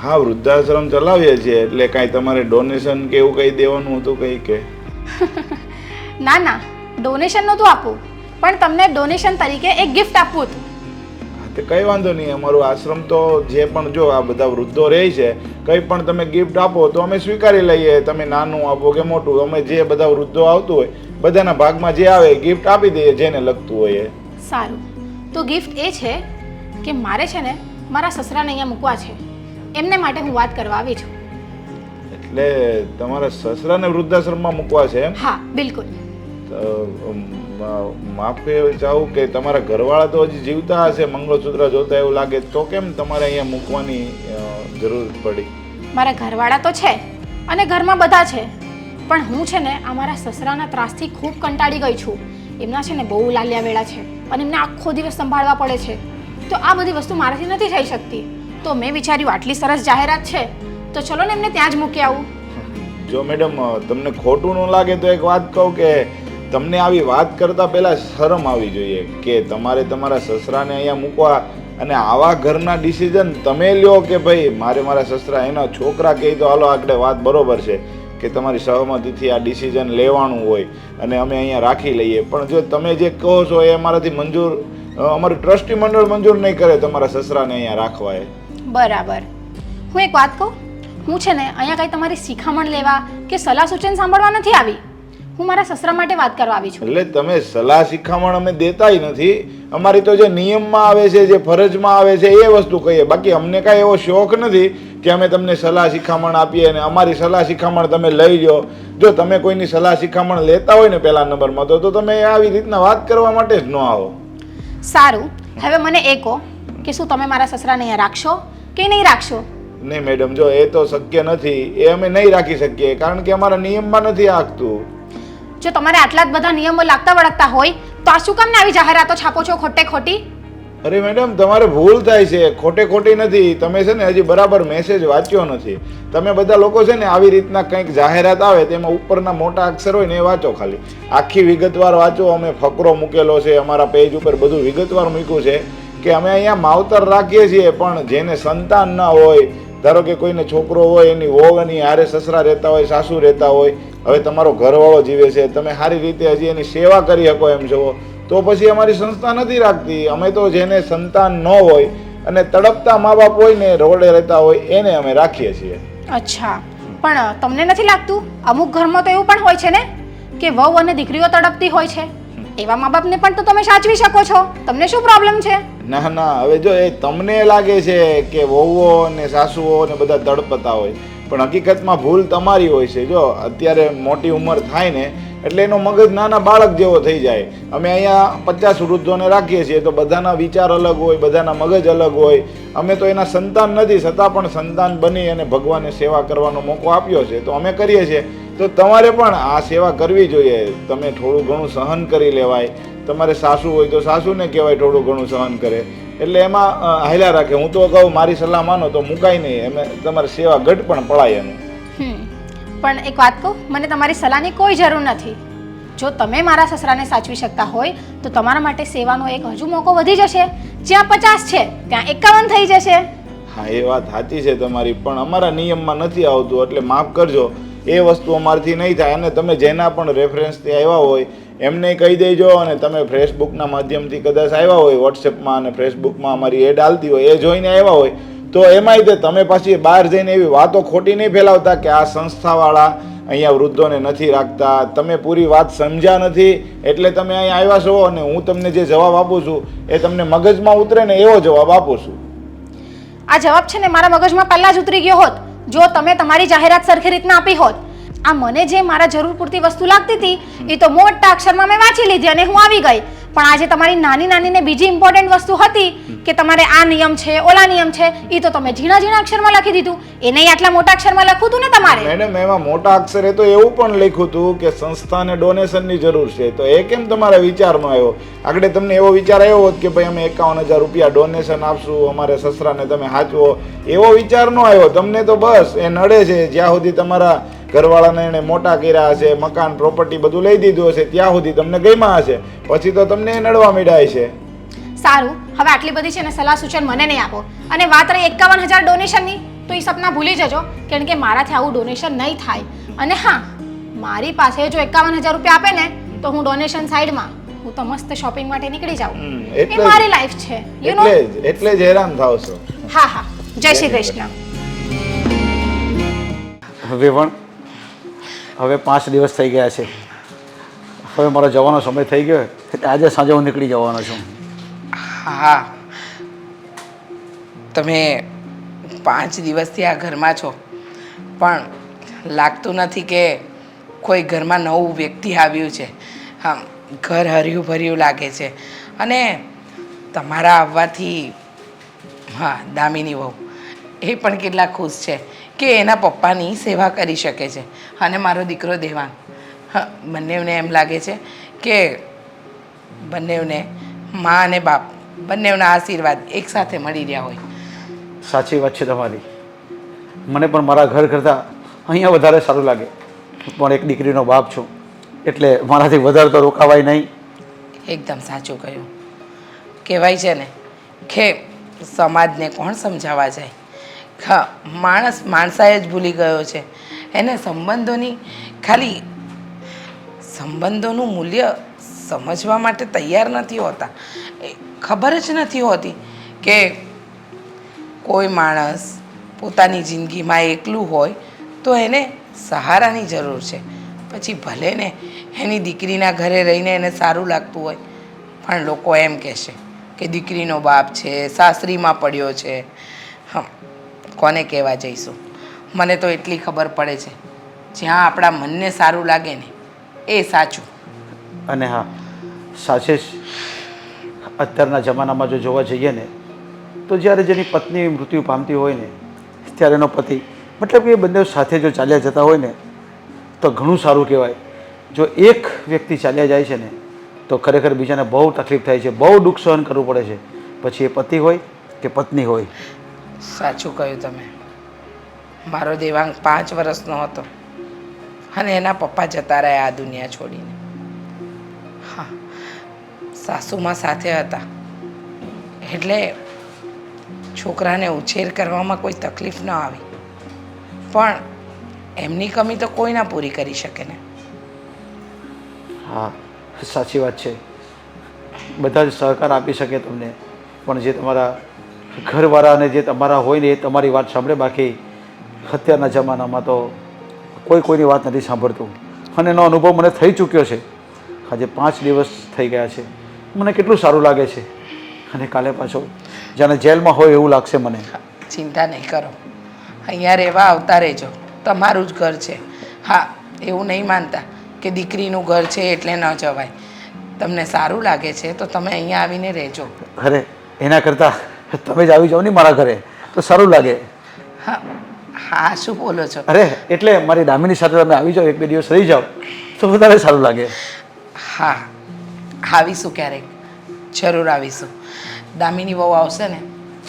હા, વૃદ્ધાશ્રમ ચલાવીએ છીએ. એટલે કાંઈ તમારે ડોનેશન કે એવું કંઈ દેવાનું હતું કંઈ કે? ના ના, ડોનેશન નહોતું આપવું, પણ તમને ડોનેશન તરીકે એક ગિફ્ટ આપવું હતું. હા, તે કંઈ વાંધો નહીં. અમારું આશ્રમ તો જે પણ જો આ બધા વૃદ્ધો રહે છે, કંઈ પણ તમે ગિફ્ટ આપો તો અમે સ્વીકારી લઈએ. તમે નાનું આપો કે મોટું, અમે જે બધા વૃદ્ધો આવતું હોય બધાના ભાગમાં જે આવે ગિફ્ટ આપી દઈએ, જેને લગતું હોય એ. સારું, તો ગિફ્ટ એ છે કે મારે છે ને મારા સસરાને અહીંયા મૂકવા છે, એમને માટે હું વાત કરવા આવી છું. એટલે તમારા સસરાને વૃદ્ધાશ્રમમાં મૂકવા છે એમ? હા, બિલકુલ. માફી ચાહું કે તમારા ઘરવાળા તો હજી જીવતા હશે, મંગળસૂત્ર જોતા એવું લાગે, તો કેમ તમારે અહીંયા મૂકવાની જરૂર પડી? મારા ઘરવાળા તો છે અને ઘરમાં બધા છે, પણ હું છે ને અમારા સસરાના ત્રાસથી ખૂબ કંટાળી ગઈ છું. એમના છે ને બહુ લાલ્યા વેળા છે અને એમને આખો દિવસ સંભાળવા પડે છે, તો આ બધી વસ્તુ મારાથી નથી થઈ શકતી. તો મેં વિચાર્યું આટલી સરસ જાહેરાત છે તો ચલો ને એમને ત્યાં જ મૂકી આવું. જો મેડમ તમને ખોટું ન લાગે તો એક વાત કહું કે તમને આવી વાત કરતા પહેલા શરમ આવી જોઈએ કે તમારે તમારા સસરાને અહીંયા મૂકવા, અને આવા ઘરના ડિસિઝન તમે લ્યો કે ભાઈ મારે મારા સસરા, એના છોકરા કહે તો હાલો આગળ વાત બરોબર છે કે તમારી સહમતિથી આ ડિસિઝન લેવાનું હોય અને અમે અહીંયા રાખી લઈએ. પણ જો તમે જે કહો છો એ અમારાથી મંજૂર, અમારું ટ્રસ્ટી મંડળ મંજૂર નહીં કરે તમારા સસરાને અહીંયા રાખવા. એ બરાબર. હું એક વાત કહું, હું છે ને અહીંયા કંઈ તમારી શિખામણ લેવા કે સલાહ સૂચન સાંભળવા નથી આવી. હું મારા સસરા માટે વાત કરવા આવી છું. એટલે તમે સલાહ શિખામણ અમે દેતાય નથી. અમારી તો જે નિયમમાં આવે છે, જે ફરજમાં આવે છે એ વસ્તુ કહીએ. બાકી અમને કાંઈ એવો શોખ નથી કે અમે તમને સલાહ શિખામણ આપીએ અને અમારી સલાહ શિખામણ તમે લઈ લો. જો તમે કોઈની સલાહ શિખામણ લેતા હોય ને પહેલા નંબરમાં, તો તમે આવી રીતના વાત કરવા માટે જ ન આવો. સારું, હવે મને એ કહો કે શું તમે મારા સસરાને અહીંયા રાખશો કે નહીં રાખશો? નહીં મેડમ, જો એ તો શક્ય નથી. એ અમે નહીં રાખી શકીએ કારણ કે અમારા નિયમમાં નથી આખતું. જો તમારે આટલા જ બધા નિયમો લાગતા વળગતા હોય તો આ શું કામ ને આવી જાહેરાતો છાપો છો ખોટે ખોટી? અરે મેડમ, તમારે ભૂલ થાય છે. ખોટે ખોટી નથી. તમે છે ને હજી બરાબર મેસેજ વાંચ્યો નથી. તમે બધા લોકો છે ને આવી રીતના કંઈક જાહેરાત આવે તેમાં ઉપરના મોટા અક્ષર હોય ને એ વાંચો. ખાલી આખી વિગતવાર વાંચો. અમે ફકરો મૂકેલો છે અમારા પેજ ઉપર, બધું વિગતવાર મૂક્યું છે કે અમે અહીંયા માવતર રાખીએ છીએ, પણ જેને સંતાન ન હોય, ધારો કે કોઈને છોકરો હોય, એની વહુ એની હારે સસરા રહેતા હોય, સાસુ રહેતા હોય, હવે તમારો ઘરવાળો જીવે છે, તમે સારી રીતે હજી એની સેવા કરી શકો એમ છો, તો પછી અમારી સંસ્થા નથી રાખતી. અમે તો જેને સંતાન ન હોય અને તડપતા મા બાપ હોય ને રોડે રહેતા હોય એને અમે રાખીએ છીએ. અચ્છા, પણ તમને નથી લાગતું અમુક ઘરમાં તો એવું પણ હોય છે ને કે વહુ અને દીકરીઓ તડપતી હોય છે? એવા મા બાપને પણ તો તમે સાચવી શકો છો. તમને શું પ્રોબ્લેમ છે? ના ના, હવે જો એ તમને લાગે છે કે વહુઓ ને સાસુઓ ને બધા તડપતા હોય, પણ હકીકતમાં ભૂલ તમારી હોય છે. જો અત્યારે મોટી ઉંમર થાય ને એટલે એનો મગજ નાના બાળક જેવો થઈ જાય. અમે અહીંયા 50 વૃદ્ધોને રાખીએ છીએ તો બધાના વિચાર અલગ હોય, બધાના મગજ અલગ હોય. અમે તો એના સંતાન નથી, છતાં પણ સંતાન બની અને ભગવાને સેવા કરવાનો મોકો આપ્યો છે તો અમે કરીએ છીએ. તો તમારે પણ આ સેવા કરવી જોઈએ. તમે થોડું ઘણું સહન કરી લેવાય. તમારે સાસુ હોય તો સાસુને કહેવાય થોડું ઘણું સહન કરે, એટલે એમાં હાલ્યા રાખે. હું તો કહું મારી સલાહ માનો તો મુકાય નહીં, એમ તમારે સેવા ગઢ પણ પડાય એનું. પણ એક વાત કહું, મને તમારી સલાહની કોઈ જરૂર નથી. જો તમે મારા સસરાને સાચવી શકતા હોય તો તમારા માટે સેવાનો એક હજુ મોકો વધી જશે. જ્યાં 50 છે ત્યાં 51 થઈ જશે. હા, એ વાત સાચી છે તમારી, પણ અમારા નિયમમાં નથી આવતું, એટલે માફ કરજો. એ વસ્તુ અમારથી નહીં થાય. અને તમે જેના પણ રેફરન્સથી આવ્યા હોય એમને કહી દેજો. અને તમે ફેસબુકના માધ્યમથી કદાચ આવ્યા હોય, વોટ્સએપમાં અને ફેસબુકમાં અમારી એડ હાલતી હોય એ જોઈને આવ્યા હોય તો એમાંય તે તમે પાછી બહાર જઈને એવી વાતો ખોટી નહીં ફેલાવતા કે આ સંસ્થાવાળા અહીંયા વૃદ્ધોને નથી રાખતા. તમે પૂરી વાત સમજ્યા નથી એટલે તમે અહીંયા આવ્યા છો, અને હું તમને જે જવાબ આપું છું એ તમને મગજમાં ઉતરે ને એવો જવાબ આપું છું. આ જવાબ છે ને મારા મગજમાં પહેલા જ ઉતરી ગયો હોત જો તમે તમારી જાહેરાત સરખી રીતના આપી હોત. આ મને જે મારા જરૂર પૂરતી વસ્તુ લાગતી હતી એ તો મોટા અક્ષરમાં મેં વાંચી લીધી અને હું આવી ગઈ. પણ આજે તમારી નાની નાની ને બીજી ઇમ્પોર્ટન્ટ વસ્તુ હતી કે તમારે આ નિયમ છે, ઓલા નિયમ છે, એ તો તમે ઝીણા ઝીણા અક્ષરમાં લખી દીધું. એને આટલા મોટા અક્ષરમાં લખવું હતું ને તમારે. મેડમ, એમાં મોટા અક્ષરે તો એવું પણ લખ્યું હતું કે સંસ્થાને ડોનેશનની જરૂર છે, તો એ કેમ તમારા વિચારમાં આવ્યો? આગળ તમને એવો વિચાર આવ્યો હોત કે ભાઈ અમે 51,000 રૂપિયા ડોનેશન આપશું, અમારે સસરાને તમે સાચવો, એવો વિચાર ન આવ્યો તમને. તો બસ એ નડે છે. જ્યાં સુધી તમારા ઘરવાળાને એને મોટા કર્યા હશે, મકાન પ્રોપર્ટી બધું લઈ દીધું હશે, ત્યાં સુધી તમને ગમ્યા હશે, પછી તો તમને નડવા માંડ્યા છે. સારું, હવે આટલી બધી છે ને સલાહ સૂચન મને નહીં આપો. અને વાત રહી 51,000 ડોનેશનની, તો એ સપના ભૂલી જજો, કારણ કે મારાથી આવું ડોનેશન નહીં થાય. અને હા, મારી પાસે જો 51,000 રૂપિયા આપે ને તો હું ડોનેશન સાઈડમાં, હું તો મસ્ત શોપિંગ માટે નીકળી જાઉં. એ મારી લાઈફ છે, યુ નો. એટલે જ હેરાન થાવ છો. હા હા, જય શ્રી કૃષ્ણ. હવે પણ હવે 5 દિવસ થઈ ગયા છે. હવે મારો જવાનો સમય થઈ ગયો એટલે આજે સાંજે હું નીકળી જવાનો છું. હા, તમે 5 દિવસથી આ ઘરમાં છો, પણ લાગતું નથી કે કોઈ ઘરમાં નવું વ્યક્તિ આવ્યું છે. હા, ઘર હર્યું ભર્યું લાગે છે. અને તમારા આવવાથી હા, દામિની વહુ એ પણ કેટલા ખુશ છે કે એના પપ્પાની સેવા કરી શકે છે. અને મારો દીકરો દેવાંગ, હા, બંનેવને એમ લાગે છે કે બંનેવને મા અને બાપ બંનેવના આશીર્વાદ એકસાથે મળી રહ્યા હોય. સાચી વાત છે તમારી. મને પણ મારા ઘર કરતાં અહીંયા વધારે સારું લાગે. પણ એક દીકરીનો બાપ છું એટલે મારાથી વધારે તો રોકાવાય નહીં. એકદમ સાચું કહ્યું. કહેવાય છે ને કે સમાજને કોણ સમજાવવા જાય. હા, માણસ માણસાએ જ ભૂલી ગયો છે. એને સંબંધોનું મૂલ્ય સમજવા માટે તૈયાર નથી હોતા. ખબર જ નથી હોતી કે કોઈ માણસ પોતાની જિંદગીમાં એકલું હોય તો એને સહારાની જરૂર છે. પછી ભલે ને એની દીકરીના ઘરે રહીને એને સારું લાગતું હોય, પણ લોકો એમ કહેશે કે દીકરીનો બાપ છે, સાસરીમાં પડ્યો છે. કોને કહેવા જઈશું? મને તો એટલી ખબર પડે છે, જ્યાં આપણા મનને સારું લાગે ને એ સાચું. અને હા, સાચે જ અત્યારના જમાનામાં જો જોવા જઈએ ને તો જ્યારે જેની પત્ની મૃત્યુ પામતી હોય ને ત્યારે એનો પતિ, મતલબ કે એ બંને સાથે જો ચાલ્યા જતા હોય ને તો ઘણું સારું કહેવાય. જો એક વ્યક્તિ ચાલ્યા જાય છે ને તો ખરેખર બીજાને બહુ તકલીફ થાય છે, બહુ દુઃખ સહન કરવું પડે છે, પછી એ પતિ હોય કે પત્ની હોય. સાચું કહ્યું તમે. મારો દેવાંગ 5 વર્ષનો હતો અને એના પપ્પા જતા રહ્યા આ દુનિયા છોડીને. હા, સાસુમાં સાથે હતા એટલે છોકરાને ઉછેર કરવામાં કોઈ તકલીફ ન આવી. પણ એમની કમી તો કોઈ ના પૂરી કરી શકે ને. હા, સાચી વાત છે. બધા જ સહકાર આપી શકે તમને, પણ જે તમારા ઘરવાળા અને જે તમારા હોય ને એ તમારી વાત સાંભળે. બાકી અત્યારના જમાનામાં તો કોઈ કોઈની વાત નથી સાંભળતું. અને એનો અનુભવ મને થઈ ચૂક્યો છે. આજે 5 દિવસ થઈ ગયા છે. મને કેટલું સારું લાગે છે અને કાલે પાછો જાણે જેલમાં હોય એવું લાગશે મને. ચિંતા નહીં કરો, અહીંયા રહેવા આવતા રહેજો, તમારું જ ઘર છે. હા, એવું નહીં માનતા કે દીકરીનું ઘર છે એટલે ન જવાય. તમને સારું લાગે છે તો તમે અહીંયા આવીને રહેજો. અરે એના કરતાં તમે જ આવી જાઓ ને મારા ઘરે તો સારું લાગે. હા હા, શું બોલો છો? અરે એટલે મારી દામિની સાથે તમે આવી જાઓ, 1-2 દિવસ રહી જાઓ તો વધારે સારું લાગે. હા, આવીશું ક્યારેક, જરૂર આવીશું. દામિની વહુ આવશે ને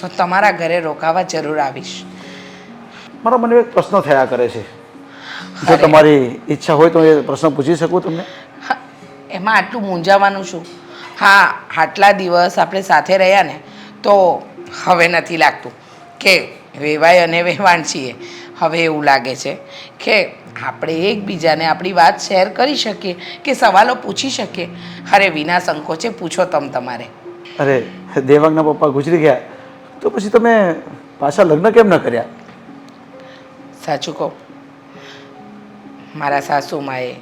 તો તમારા ઘરે રોકાવા જરૂર આવીશ. મારા મને એક પ્રશ્ન થયા કરે છે. જો અરે. તમારી ઈચ્છા હોય તો એ પ્રશ્ન પૂછી શકું તમને? હા, એમાં આટલું મૂંઝાવાનું શું? હા, આટલા દિવસ આપણે સાથે રહ્યા ને તો હવે નથી લાગતું કે વેવાય અને વેવાણ છીએ. હવે એવું લાગે છે કે આપણે એકબીજાને આપણી વાત શેર કરી શકીએ, કે સવાલો પૂછી શકીએ. અરે વિના સંકોચે પૂછો તમારે. અરે દેવાંગના પપ્પા ગુજરી ગયા તો પછી તમે પાછા લગ્ન કેમ ન કર્યા? સાચું કહું, મારા સાસુમાએ,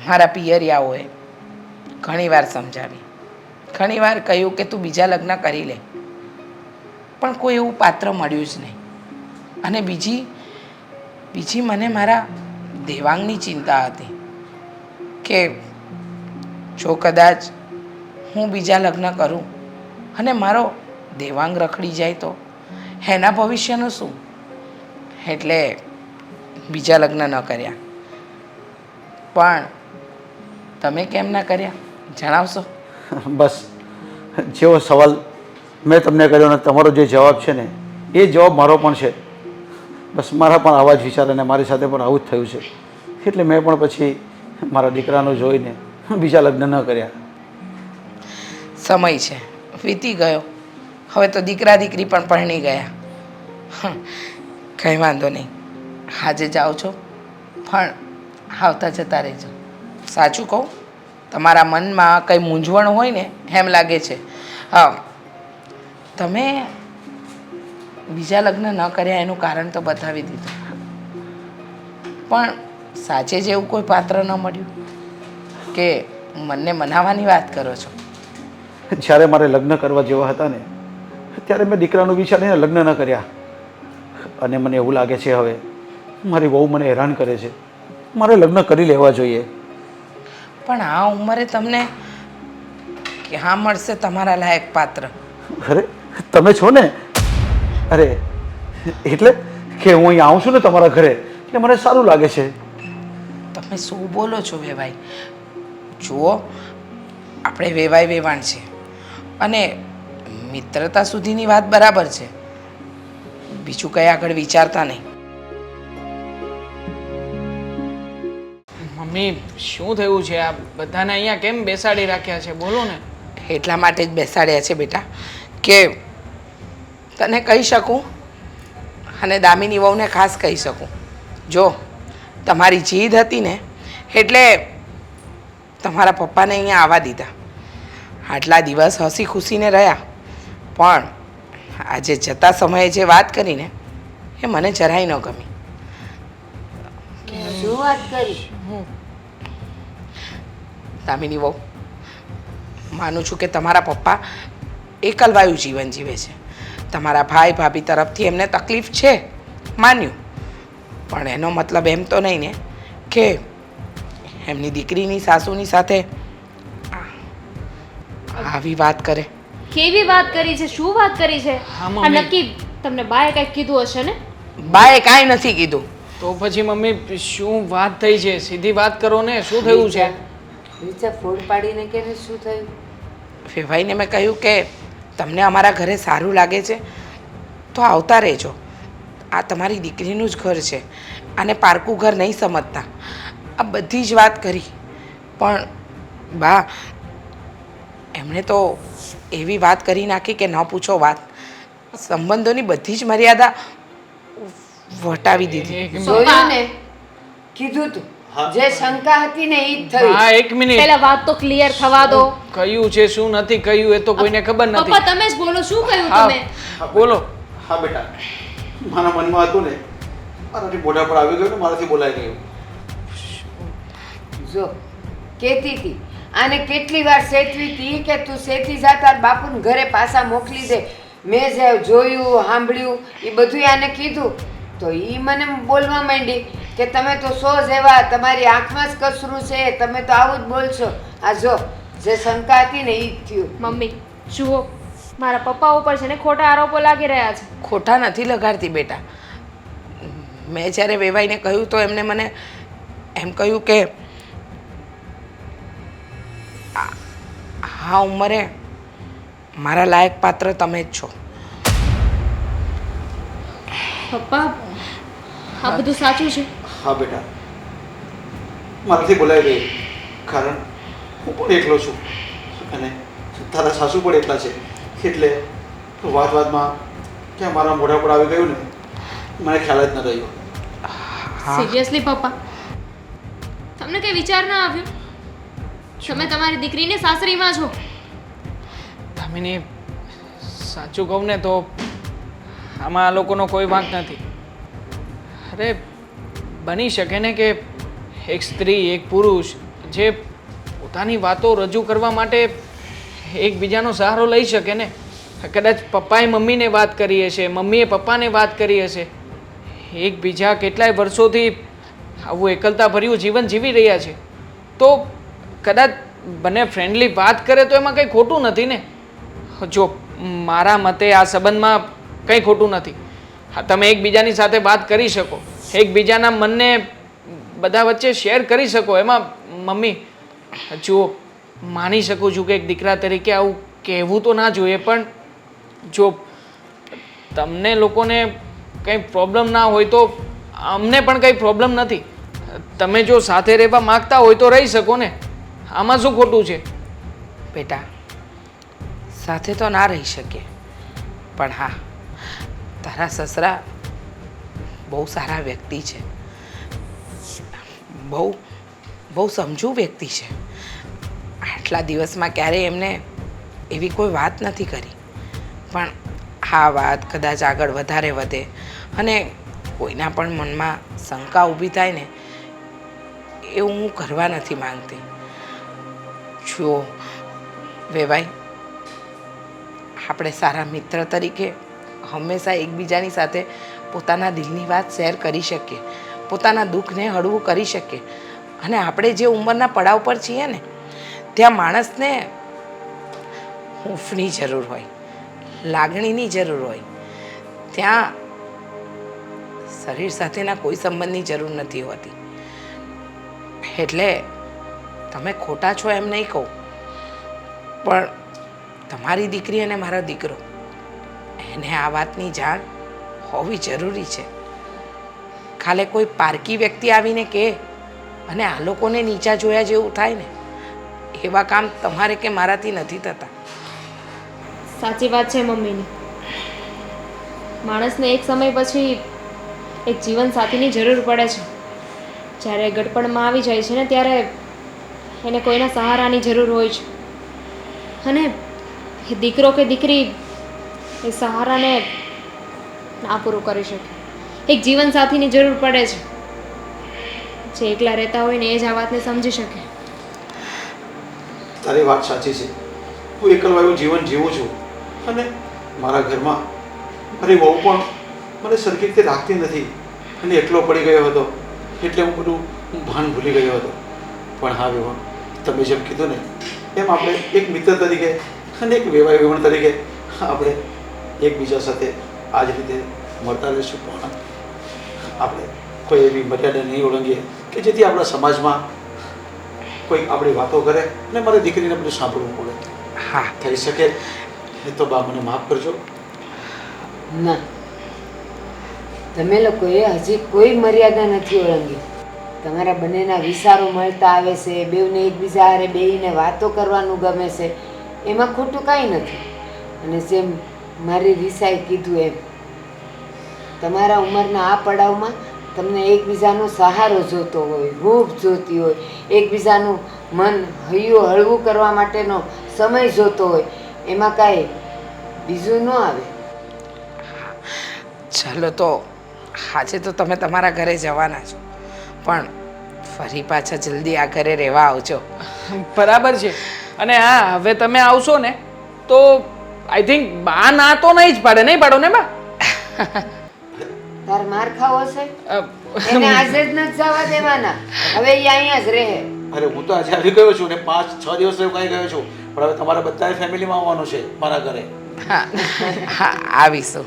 મારા પિયરિયાઓએ ઘણીવાર સમજાવી, ઘણીવાર કહ્યું કે તું બીજા લગ્ન કરી લે, પણ કોઈ એવું પાત્ર મળ્યું જ નહીં. અને બીજી મને મારા દેવાંગની ચિંતા હતી કે જો કદાચ હું બીજા લગ્ન કરું અને મારો દેવાંગ રખડી જાય તો એના ભવિષ્યનું શું? એટલે બીજા લગ્ન ન કર્યા. પણ તમે કેમ ના કર્યા જણાવશો? બસ જેવો સવાલ મેં તમને કર્યો ને તમારો જે જવાબ છે ને એ જવાબ મારો પણ છે. બસ મારા પણ આવા જ વિચાર અને મારી સાથે પણ આવું જ થયું છે. એટલે મેં પણ પછી મારા દીકરાનું જોઈને બીજા લગ્ન ન કર્યા. સમય છે, વીતી ગયો. હવે તો દીકરા દીકરી પણ પરણી ગયા. કંઈ વાંધો નહીં, આજે જાઓ છો પણ આવતા જતા રહેજો. સાચું કહું, તમારા મનમાં કંઈ મૂંઝવણ હોય ને એમ લાગે છે. હા, તમે બીજા લગ્ન ન કર્યા એનું કારણ તો બતાવી દીધું, પણ સાચે જ એવું કોઈ પાત્ર ન મળ્યું કે મનને મનાવવાની વાત કરો છો? જ્યારે મારે લગ્ન કરવા જેવા હતા ને ત્યારે મેં દીકરાનું વિચારીને લગ્ન ન કર્યા. અને મને એવું લાગે છે હવે મારી વહુ મને હેરાન કરે છે, મારે લગ્ન કરી લેવા જોઈએ. પણ આ ઉંમરે તમને ક્યાં મળશે તમારા લાયક પાત્ર? અરે તમે છો ને. અરે એટલે કે હું અહીં આવું છું ને તમારા ઘરે એટલે મને સારું લાગે છે. તમે શું બોલો છો વેવાઈ? જુઓ, આપણે વેવાઈ વેવાણ છે અને મિત્રતા સુધીની વાત બરાબર છે, બીજું કંઈ આગળ વિચારતા નહીં. મમ્મી શું થયું છે? આ બધાને અહીંયા કેમ બેસાડી રાખ્યા છે? બોલો ને. એટલા માટે જ બેસાડ્યા છે બેટા કે તને કહી શકું અને દામિની વહુને ખાસ કહી શકું. જો તમારી જીદ હતી ને એટલે તમારા પપ્પાને અહીંયા આવવા દીધા. આટલા દિવસ હસી ખુશીને રહ્યા, પણ આજે જતા સમયે જે વાત કરીને એ મને જરાય ન ગમી. શું વાત કરી? દામિની વહુ, માનું છું કે તમારા પપ્પા એકલવાયું જીવન જીવે છે. તમારા ભાઈ ભાભી તરફથી એમને તકલીફ છે, માન્યું, પણ એનો મતલબ એમ તો નહીં ને કે એમની દીકરીની સાસુની સાથે આવી વાત કરે. કેવી વાત કરી છે? શું વાત કરી છે? હા, આ મમ્મી. નક્કી તમને બાએ કંઈક કીધું હશે ને? બાએ કાંઈ નથી કીધું. તો પછી મમ્મી શું વાત થઈ છે? સીધી વાત કરો ને, શું થયું છે? રીચા ફોડ પાડીને કે શું થયું? વેવાઈને મેં કહ્યું કે તમને અમારા ઘરે સારું લાગે છે તો આવતા રહેજો. આ તમારી દીકરીનું જ ઘર છે, આને પારકું ઘર નહીં સમજતા. આ બધી જ વાત કરી, પણ બા એમણે તો એવી વાત કરી નાખી કે ન પૂછો વાત. સંબંધોની બધી જ મર્યાદા વટાવી દીધી. એક મિનિટ. જોયું ને, કીધું તું. જે શંકા હતી ને એ જ થઈ. હા, એક મિનિટ. પહેલા વાત તો ક્લિયર થવા દો. કયું છે શું નથી કહ્યું એ તો કોઈને ખબર પપ્પા નથી. તમે જ બોલો, શું કહ્યું હા, તમે? બોલો. હા બેટા, મારા મનમાં હતું ને મારાથી મોઢા પર આવી ગયું ને મારાથી બોલાઈ ગયું. જો કહેતી હતી આને કેટલી વાર સેઠવી હતી કે તું સેઠી જા તાર બાપુને ઘરે પાછા મોકલી દે. મેં જે જોયું સાંભળ્યું એ બધું આને કીધું તો એ મને બોલવા માંડી કે તમે તો સો જેવા, તમારી આંખમાં જ કસરું છે, તમે તો આવું જ બોલશો. આ જો જે શંકા હતી ને એ જ થયું. મમ્મી જુઓ, મારા પપ્પા ઉપર છે ને ખોટા આરોપો લાગી રહ્યા છે. ખોટા નથી લગાડતી બેટા. મેં જ્યારે વેવાઈને કહ્યું તો એમને મને એમ કહ્યું કે આ ઉંમરે મારા લાયક પાત્ર તમે જ છો. પપ્પા આ બધું સાચું છે? હા બેટા, મારાથી બોલાઈ ગઈ, કારણ હું પણ એકલો છું અને તારા સાસુ પણ એકલા છે, એટલે વાતમાં ક્યાં મારા મોઢા પર આવી ગયું ને મને ખ્યાલ જ ન રહ્યો. સિરિયસલી પપ્પા, તમને કઈ વિચાર ના આવ્યો? તમે તમારી દીકરીને સાસરીમાં છો. દામિની, સાચું કહું ને તો આમાં આ લોકોનો કોઈ વાંક નથી. અરે બની શકે ને કે એક સ્ત્રી, એક પુરુષ જે પોતાની વાતો રજૂ કરવા માટે એકબીજાનો સહારો લઈ શકે ને. કદાચ પપ્પાએ મમ્મીને વાત કરી હશે, મમ્મીએ પપ્પાને વાત કરી હશે, એકબીજા કેટલાય વર્ષોથી આવું એકલતા ભર્યું જીવન જીવી રહ્યા છે, તો કદાચ બંને ફ્રેન્ડલી વાત કરે તો એમાં કંઈ ખોટું નથી ને. જો મારા મતે આ સંબંધમાં કંઈ ખોટું નથી. હા, તમે એકબીજાની સાથે વાત કરી શકો, એકબીજાના મનને બધા વચ્ચે શેર કરી શકો. એમાં મમ્મી જુઓ, માની શકું છું કે એક દીકરા તરીકે આવું કહેવું તો ના જોઈએ, પણ જો તમને લોકોને કંઈ પ્રોબ્લેમ ના હોય તો અમને પણ કંઈ પ્રોબ્લેમ નથી. તમે જો સાથે રહેવા માગતા હોય તો રહી શકો ને, આમાં શું ખોટું છે? બેટા, સાથે તો ના રહી શકીએ, પણ હા, તારા સસરા બહુ સારા વ્યક્તિ છે, બહુ સમજુ વ્યક્તિ છે. આટલા દિવસમાં ક્યારેય એમને એવી કોઈ વાત નથી કરી, પણ આ વાત કદાચ આગળ વધારે વધે અને કોઈના પણ મનમાં શંકા ઊભી થાય ને, એવું હું કરવા નથી માંગતી. જુઓ વેવાઈ, આપણે સારા મિત્ર તરીકે હંમેશા એકબીજાની સાથે પોતાના દિલની વાત શેર કરી શકીએ, પોતાના દુઃખને હળવું કરી શકીએ. અને આપણે જે ઉંમરના પડાવ પર છીએ ને, ત્યાં માણસને હૂંફની જરૂર હોય, લાગણીની જરૂર હોય, ત્યાં શરીર સાથેના કોઈ સંબંધની જરૂર નથી હોતી. એટલે તમે ખોટા છો એમ નહીં કહું, પણ તમારી દીકરી અને મારો દીકરો એને આ વાતની જાણ હોવી જરૂરી છે. ખાલે કોઈ પારકી વ્યક્તિ આવીને કહે અને આ લોકોને નીચા જોયા જેવું થાય ને, એવા કામ તમારે કે મારાથી નથી થતા. સાચી વાત છે મમ્મીની. માણસને એક સમય પછી એક જીવન સાથીની જરૂર પડે છે. જ્યારે ગડપણમાં આવી જાય છે ને, ત્યારે એને કોઈના સહારાની જરૂર હોય છે. અને એ દીકરો કે દીકરી એ સહારાને ના પૂરું કરી શકે. એક જીવન સાથીની જરૂર પડે છે, જે એકલા રહેતા હોય ને એ જ આ વાતને સમજી શકે. તારી વાત સાચી છે. હું એકલવાયું જીવન જીવું છું અને મારા ઘરમાં મારી વહુ પણ મને સરખી રીતે રાખતી નથી અને એકલો પડી ગયો હતો, એટલે હું બધું ભાન ભૂલી ગયો હતો. પણ હા વિવણ, તમે જેમ કીધું ને એમ આપણે એક મિત્ર તરીકે અને એક વેવાઈ વિવણ તરીકે આપણે એકબીજા સાથે આ જ રીતે મળતા રહીશું. પણ આપણે કોઈ એવી મર્યાદા નહીં ઓળંગીએ કે જેથી આપણા સમાજમાં કોઈ આપણી વાતો કરે અને મારી દીકરીને બધું સાંભળવું પડે. હા, થઈ શકે એ તો બા મને માફ કરજો. ના, તમે લોકોએ હજી કોઈ મર્યાદા નથી ઓળંગી. તમારા બંનેના વિચારો મળતા આવે છે, બેવને એકબીજા હારે બેહીને વાતો કરવાનું ગમે છે, એમાં ખોટું કાંઈ નથી. અને જેમ મારી રીસાએ કીધું એમ, તમારા ઉંમરના આ પડાવમાં તમને એકબીજાનો સહારો જોતો હોય, હૂંફ જોતી હોય, એકબીજાનું મન હૈયું હળવું કરવા માટેનો સમય જોતો હોય, એમાં કાંઈ બીજું ન આવે. ચાલો તો આજે તો તમે તમારા ઘરે જવાના છો, પણ ફરી પાછા જલ્દી આ ઘરે રહેવા આવજો. બરાબર છે. અને હા, હવે તમે આવશો ને તો આઈ થિંક બા ના તો નહીં જ પાડે, નહીં પાડો ને બા? તાર માર ખાવો છે અ, એને આજે જ નથી જવા દેવાના. હવે એ અહીંયા જ રહે. અરે હું તો આજે આવી ગયો છું ને 5-6 દિવસ રોકાઈ ગયો છું, પણ હવે તમારા બધા ફેમિલીમાં આવવાનું છે મારા ઘરે. હા હા આવીશું.